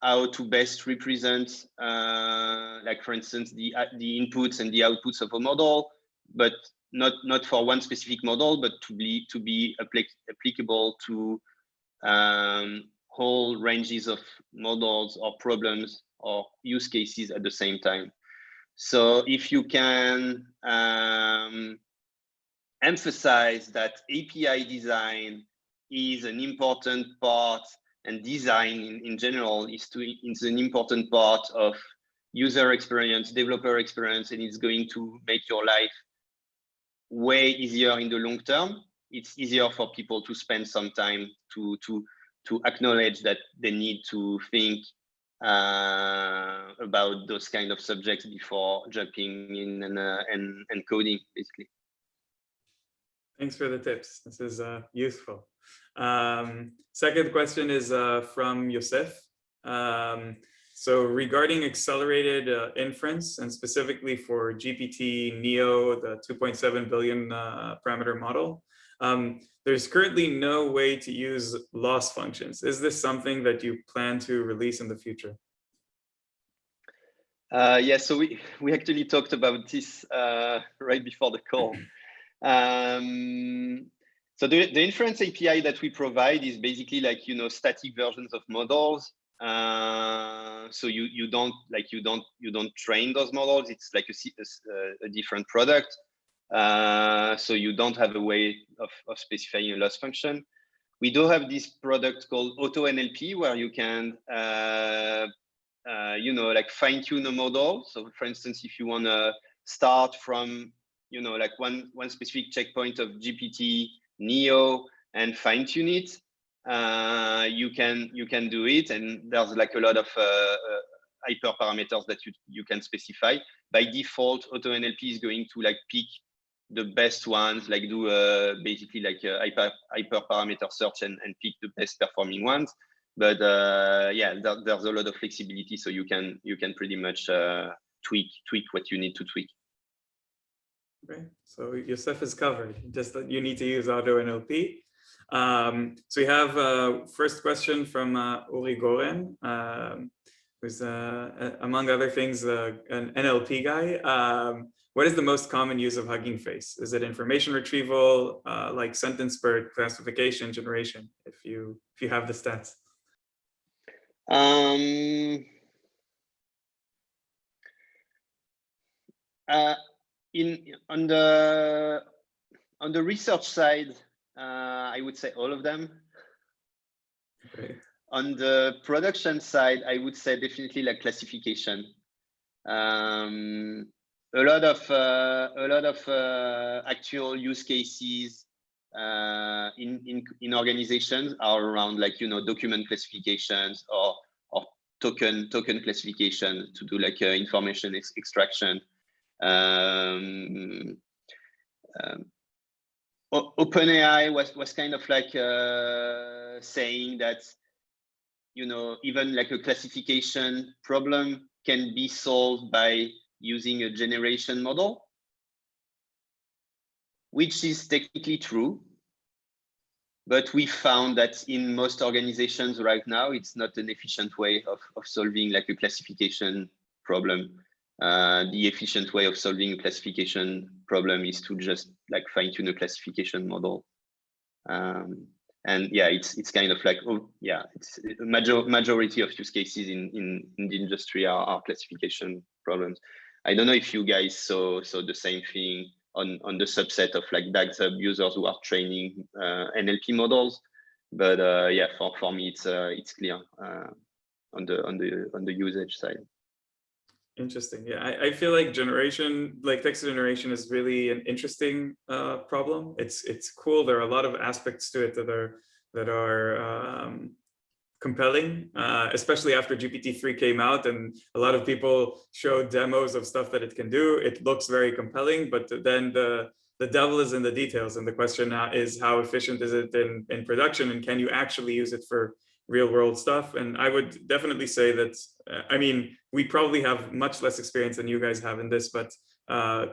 how to best represent, like for instance, the inputs and the outputs of a model, but not for one specific model, but to be applicable to whole ranges of models or problems or use cases at the same time. So if you can emphasize that API design is an important part, and design in general is an important part of user experience, developer experience, and it's going to make your life way easier in the long term, it's easier for people to spend some time to acknowledge that they need to think about those kind of subjects before jumping in and coding, basically. Thanks for the tips. This is useful. Second question is from Yosef. So regarding accelerated inference, and specifically for GPT Neo, the 2.7 billion parameter model, there's currently no way to use loss functions. Is this something that you plan to release in the future? Yeah, so we actually talked about this right before the call. So the inference API that we provide is basically like, static versions of models. So you don't train those models. It's like a different product. So you don't have a way of specifying a loss function. We do have this product called Auto NLP where you can like fine tune a model. So for instance, if you want to start from like one specific checkpoint of GPT Neo and fine tune it, you can do it, and there's like a lot of hyperparameters that you can specify. By default, Auto NLP is going to like pick the best ones, like do basically like a hyperparameter search and pick the best performing ones. But yeah, there's a lot of flexibility, so you can pretty much tweak what you need to tweak. Okay, so Yosef is covered. Just that you need to use Auto NLP. So we have first question from Uri Goren, who's among other things an NLP guy. What is the most common use of Hugging Face? Is it information retrieval, like sentence BERT, classification, generation? If you have the stats. On the research side, I would say all of them. Okay. On the production side, I would say definitely like classification. A lot of actual use cases in organizations are around like document classifications or token classification to do like information extraction. OpenAI was kind of like saying that even like a classification problem can be solved by using a generation model, which is technically true. But we found that in most organizations right now, it's not an efficient way of solving like a classification problem. The efficient way of solving a classification problem is to just like fine tune a classification model. And yeah, it's kind of like, oh yeah, it's a majority of use cases in the industry are classification problems. I don't know if you guys saw the same thing on the subset of like DagsHub users who are training NLP models, but yeah, for me it's clear on the usage side. Interesting. Yeah, I feel like text generation is really an interesting problem. It's cool. There are a lot of aspects to it that are compelling, especially after GPT-3 came out and a lot of people showed demos of stuff that it can do. It looks very compelling, but then the devil is in the details, and the question is how efficient is it in production, and can you actually use it for real world stuff? And I would definitely say that, I mean, we probably have much less experience than you guys have in this, but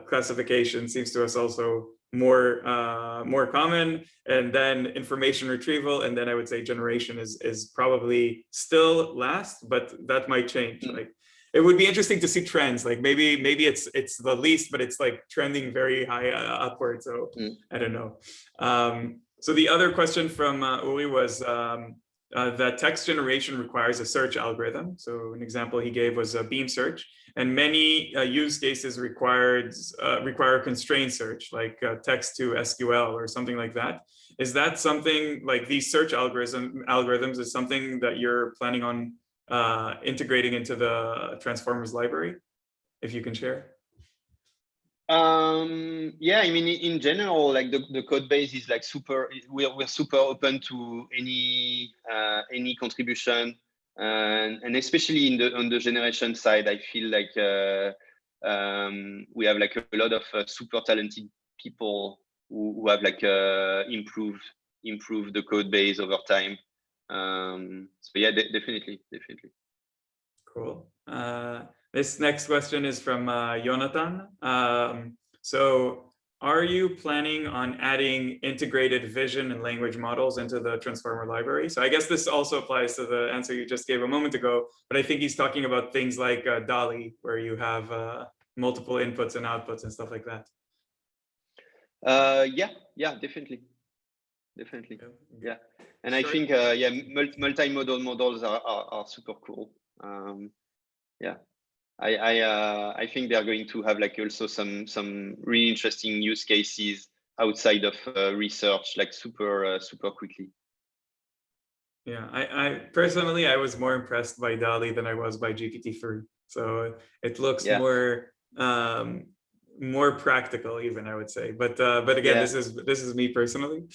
classification seems to us also more common, and then information retrieval, and then I would say generation is probably still last, but that might change. Like, it would be interesting to see trends. Like maybe it's the least, but it's like trending very high upward. So I don't know. So the other question from Uri was that text generation requires a search algorithm. So an example he gave was a beam search, and many use cases require constrained search, like text to SQL or something like that. Is that something like these search algorithms is something that you're planning on integrating into the transformers library, if you can share? Yeah, I mean, in general, like the code base is like super, we're super open to any contribution, and especially on the generation side, I feel like we have like a lot of super talented people who have like improved the code base over time. So yeah, definitely. Cool. This next question is from Jonathan. So are you planning on adding integrated vision and language models into the transformer library? So I guess this also applies to the answer you just gave a moment ago, but I think he's talking about things like DALL-E, where you have multiple inputs and outputs and stuff like that. Yeah, definitely. Yeah. And sure. I think yeah, multimodal models are super cool. Yeah, I think they're going to have like also some really interesting use cases outside of research, like super quickly. Yeah, I personally, I was more impressed by DALL-E than I was by GPT-3. So it looks more practical, even, I would say. But again, this is me personally.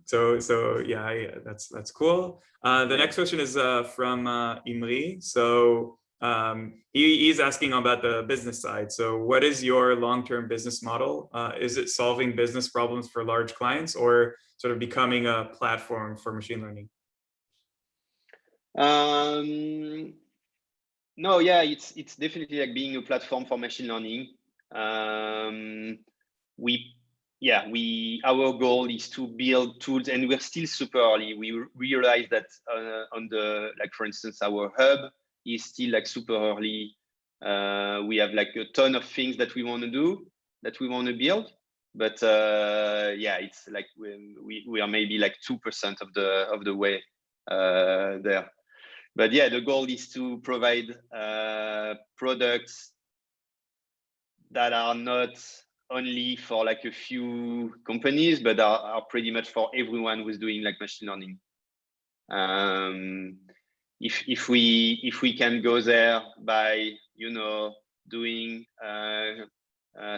So yeah, that's cool. The next question is from Imri. So he's asking about the business side. So what is your long-term business model? Is it solving business problems for large clients, or sort of becoming a platform for machine learning? No, yeah, it's definitely like being a platform for machine learning. Our goal is to build tools, and we're still super early. We realize that on the, like, for instance, our hub is still like super early. We have like a ton of things that we want to do, that we want to build, but yeah, it's like we are maybe like 2% of the way there. But yeah, the goal is to provide products that are not only for like a few companies, but are pretty much for everyone who's doing like machine learning. If we can go there by, you know, doing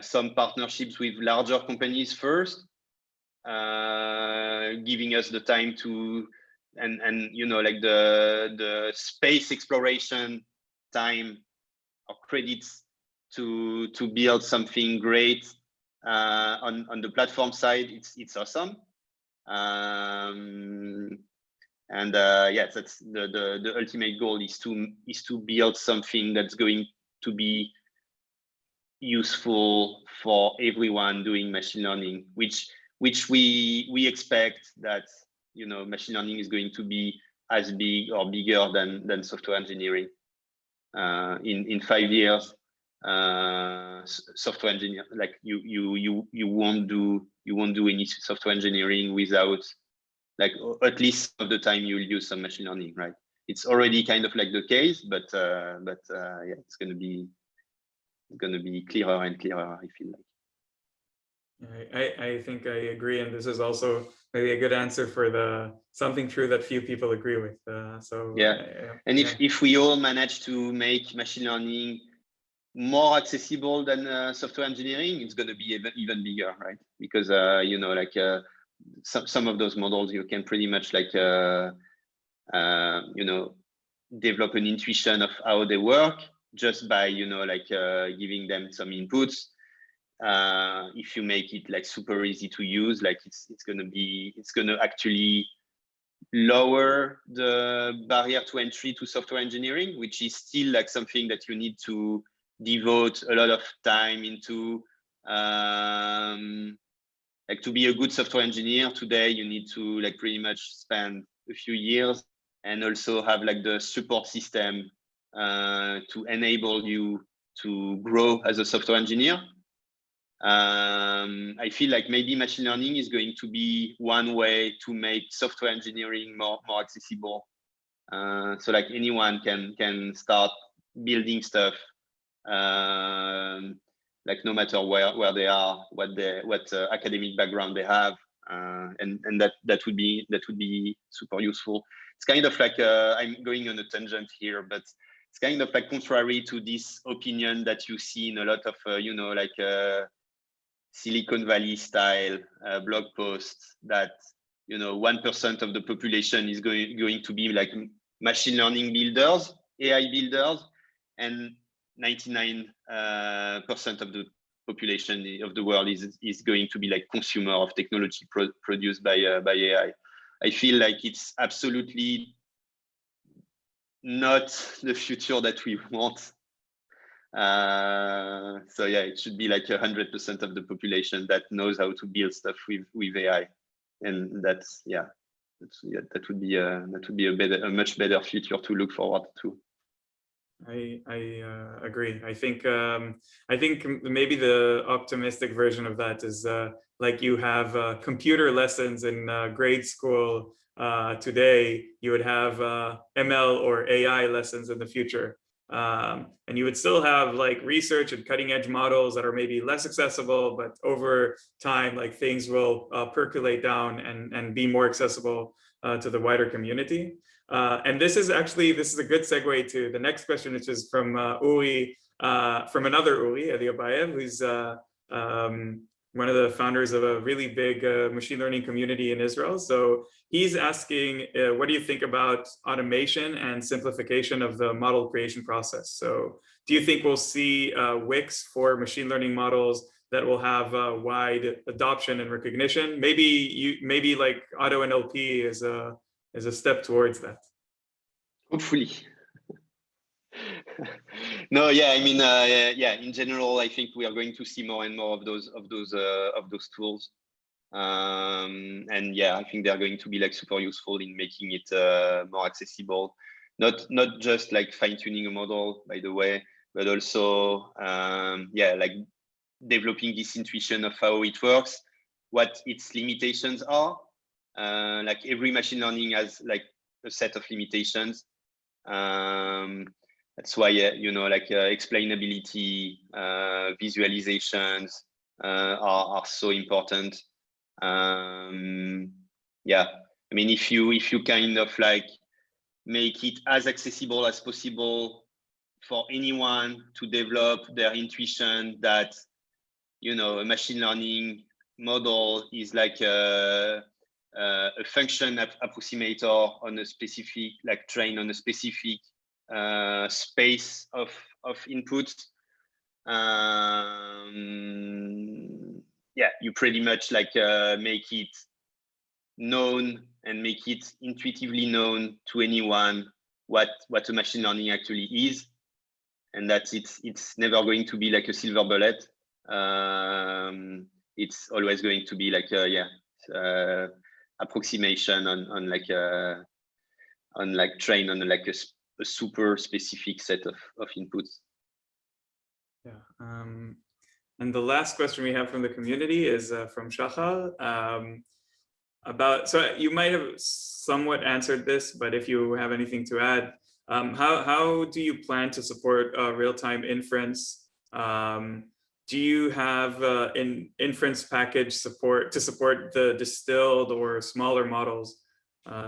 some partnerships with larger companies first, giving us the time to and you know, like the space exploration time or credits to build something great on the platform side, it's awesome. And yes, that's the ultimate goal is to build something that's going to be useful for everyone doing machine learning, which we expect that, you know, machine learning is going to be as big or bigger than software engineering. In 5 years, software engineer, like you won't do any software engineering without, like, at least of the time you'll use some machine learning, right? It's already kind of like the case, but yeah, it's going to be clearer and clearer, I feel like. I think I agree, and this is also maybe a good answer for the something true that few people agree with. So yeah, and if we all manage to make machine learning more accessible than software engineering, it's going to be even bigger, right? Because you know, like some of those models, you can pretty much like you know, develop an intuition of how they work just by, you know, like giving them some inputs. If you make it like super easy to use, like it's going to actually lower the barrier to entry to software engineering, which is still like something that you need to devote a lot of time into. Like, to be a good software engineer today, you need to like pretty much spend a few years and also have like the support system to enable you to grow as a software engineer. I feel like maybe machine learning is going to be one way to make software engineering more accessible. So like anyone can start building stuff, like no matter where they are, what academic background they have. and that would be super useful. It's kind of like I'm going on a tangent here, but it's kind of like contrary to this opinion that you see in a lot of Silicon Valley style blog posts that 1% of the population is going to be like machine learning builders, AI builders, and 99% of the population of the world is going to be like consumer of technology produced by AI. I feel like it's absolutely not the future that we want. So yeah, it should be like 100% of the population that knows how to build stuff with AI, and that would be a much better future to look forward to. I agree. I think maybe the optimistic version of that is like you have computer lessons in grade school today. You would have ML or AI lessons in the future, and you would still have like research and cutting edge models that are maybe less accessible, but over time, like things will percolate down and be more accessible to the wider community. And this is a good segue to the next question, which is from Uri, from another Uri, Eliobayev, who's one of the founders of a really big machine learning community in Israel. So he's asking, what do you think about automation and simplification of the model creation process? So do you think we'll see Wix for machine learning models that will have wide adoption and recognition? Maybe like auto NLP is a step towards that. Hopefully. No, yeah, I mean, yeah, in general, I think we are going to see more and more of those tools. And yeah, I think they're going to be like super useful in making it more accessible. Not just like fine-tuning a model, by the way, but also yeah, like developing this intuition of how it works, what its limitations are. Like every machine learning has like a set of limitations. That's why like explainability, visualizations are so important. Yeah, I mean, if you kind of like make it as accessible as possible for anyone to develop their intuition that a machine learning model is like a function approximator on a specific, like trained on a specific space of inputs. Yeah, you pretty much like make it known and make it intuitively known to anyone what a machine learning actually is, and that it's never going to be like a silver bullet. It's always going to be like approximation on train on like a super specific set of inputs. Yeah. And the last question we have from the community is from Shachar. So you might have somewhat answered this, but if you have anything to add, how do you plan to support real-time inference? Do you have an inference package support the distilled or smaller models?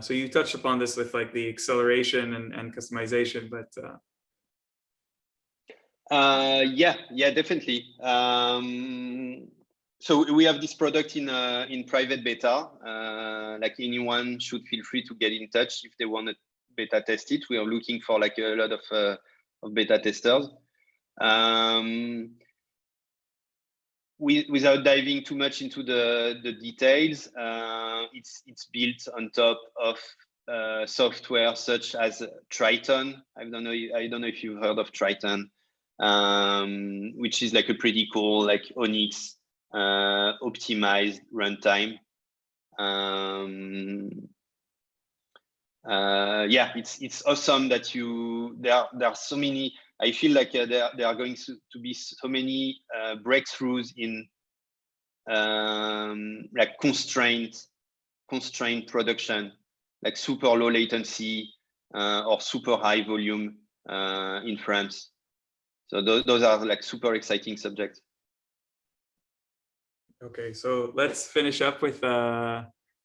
So you touched upon this with like the acceleration and customization, but yeah, definitely. So we have this product in private beta. Like anyone should feel free to get in touch if they want to beta test it. We are looking for like a lot of beta testers. Without diving too much into the details, it's built on top of software such as Triton. I don't know if you've heard of Triton, which is like a pretty cool like Onyx optimized runtime. Yeah, it's awesome that there are so many. I feel like there are going to be so many breakthroughs in like constrained production, like super low latency or super high volume inference. So those are like super exciting subjects. Okay, so let's finish up with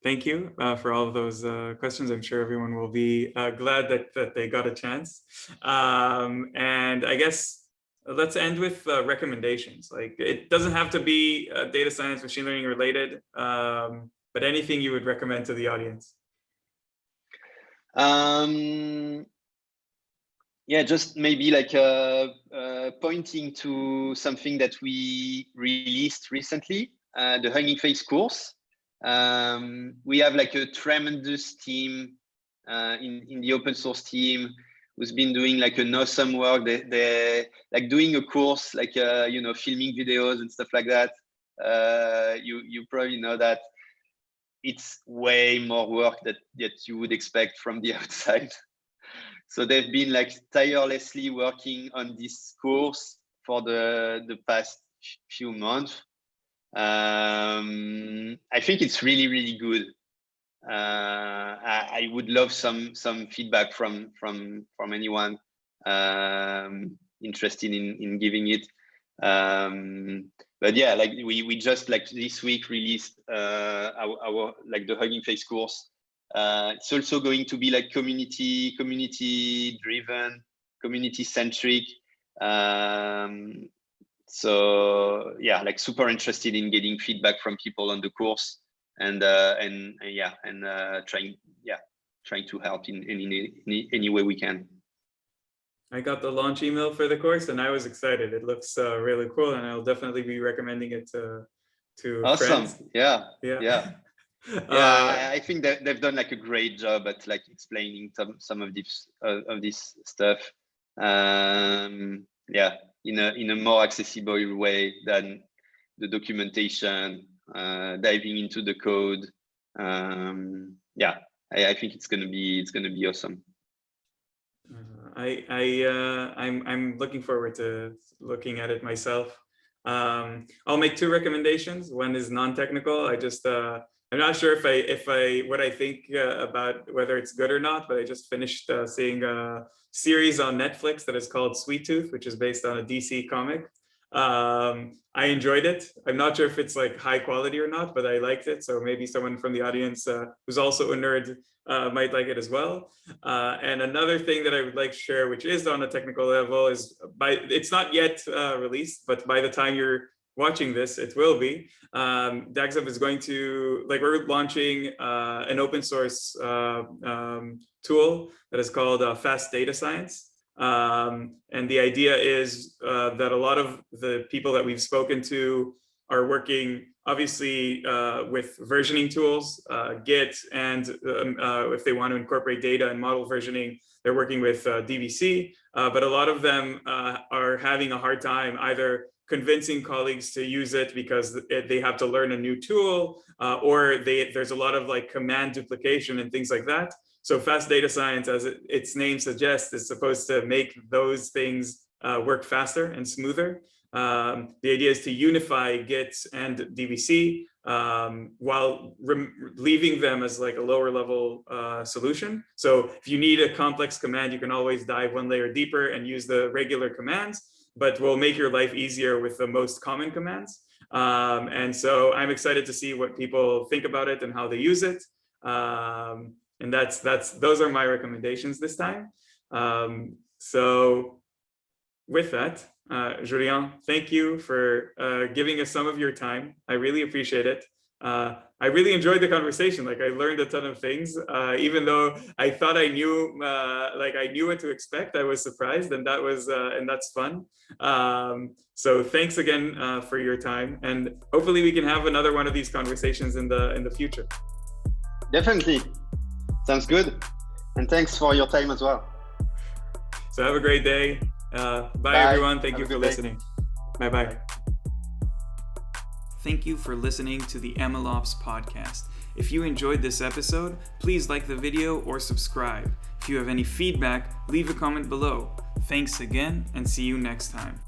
thank you for all of those questions. I'm sure everyone will be glad that they got a chance. And I guess let's end with recommendations. Like, it doesn't have to be data science, machine learning related, but anything you would recommend to the audience. Yeah, just maybe like pointing to something that we released recently, the HuggingFace course. We have like a tremendous team in the open source team who's been doing like an awesome work. They like doing a course, like filming videos and stuff like that. You probably know that it's way more work that you would expect from the outside. So they've been like tirelessly working on this course for the past few months. I think it's really, really good. I would love some feedback from anyone interested in giving it. But yeah, like we just like this week released our like the HuggingFace course. It's also going to be like community driven, community centric. So yeah, like super interested in getting feedback from people on the course and trying to help in any way we can. I got the launch email for the course and I was excited. It looks really cool, and I'll definitely be recommending it to awesome friends. Yeah. I think that they've done like a great job at like explaining some of this stuff. In a more accessible way than the documentation, diving into the code. I think it's gonna be awesome. I'm looking forward to looking at it myself. I'll make two recommendations. One is non-technical. I'm not sure what I think about whether it's good or not, but I just finished seeing a series on Netflix that is called Sweet Tooth, which is based on a DC comic. I enjoyed it. I'm not sure if it's like high quality or not, but I liked it. So maybe someone from the audience who's also a nerd might like it as well. And another thing that I would like to share, which is on a technical level, is it's not yet released, but by the time you're watching this, it will be. DagsHub is going to, like, we're launching an open source tool that is called Fast Data Science. And the idea is that a lot of the people that we've spoken to are working obviously with versioning tools, Git, and if they want to incorporate data and model versioning, they're working with DVC. But a lot of them are having a hard time either convincing colleagues to use it because they have to learn a new tool, or there's a lot of like command duplication and things like that. So fast data science, as its name suggests, is supposed to make those things work faster and smoother. The idea is to unify Git and DVC while leaving them as like a lower level solution. So if you need a complex command, you can always dive one layer deeper and use the regular commands, but will make your life easier with the most common commands. And so I'm excited to see what people think about it and how they use it. And those are my recommendations this time. So with that, Julien, thank you for giving us some of your time. I really appreciate it. I really enjoyed the conversation. Like, I learned a ton of things, even though I thought I knew what to expect. I was surprised, and that's fun. So thanks again for your time, and hopefully we can have another one of these conversations in the future. Definitely. Sounds good. And thanks for your time as well. So have a great day. Bye everyone. Thank you for listening. Bye-bye. Thank you for listening to the MLOps podcast. If you enjoyed this episode, please like the video or subscribe. If you have any feedback, leave a comment below. Thanks again, and see you next time.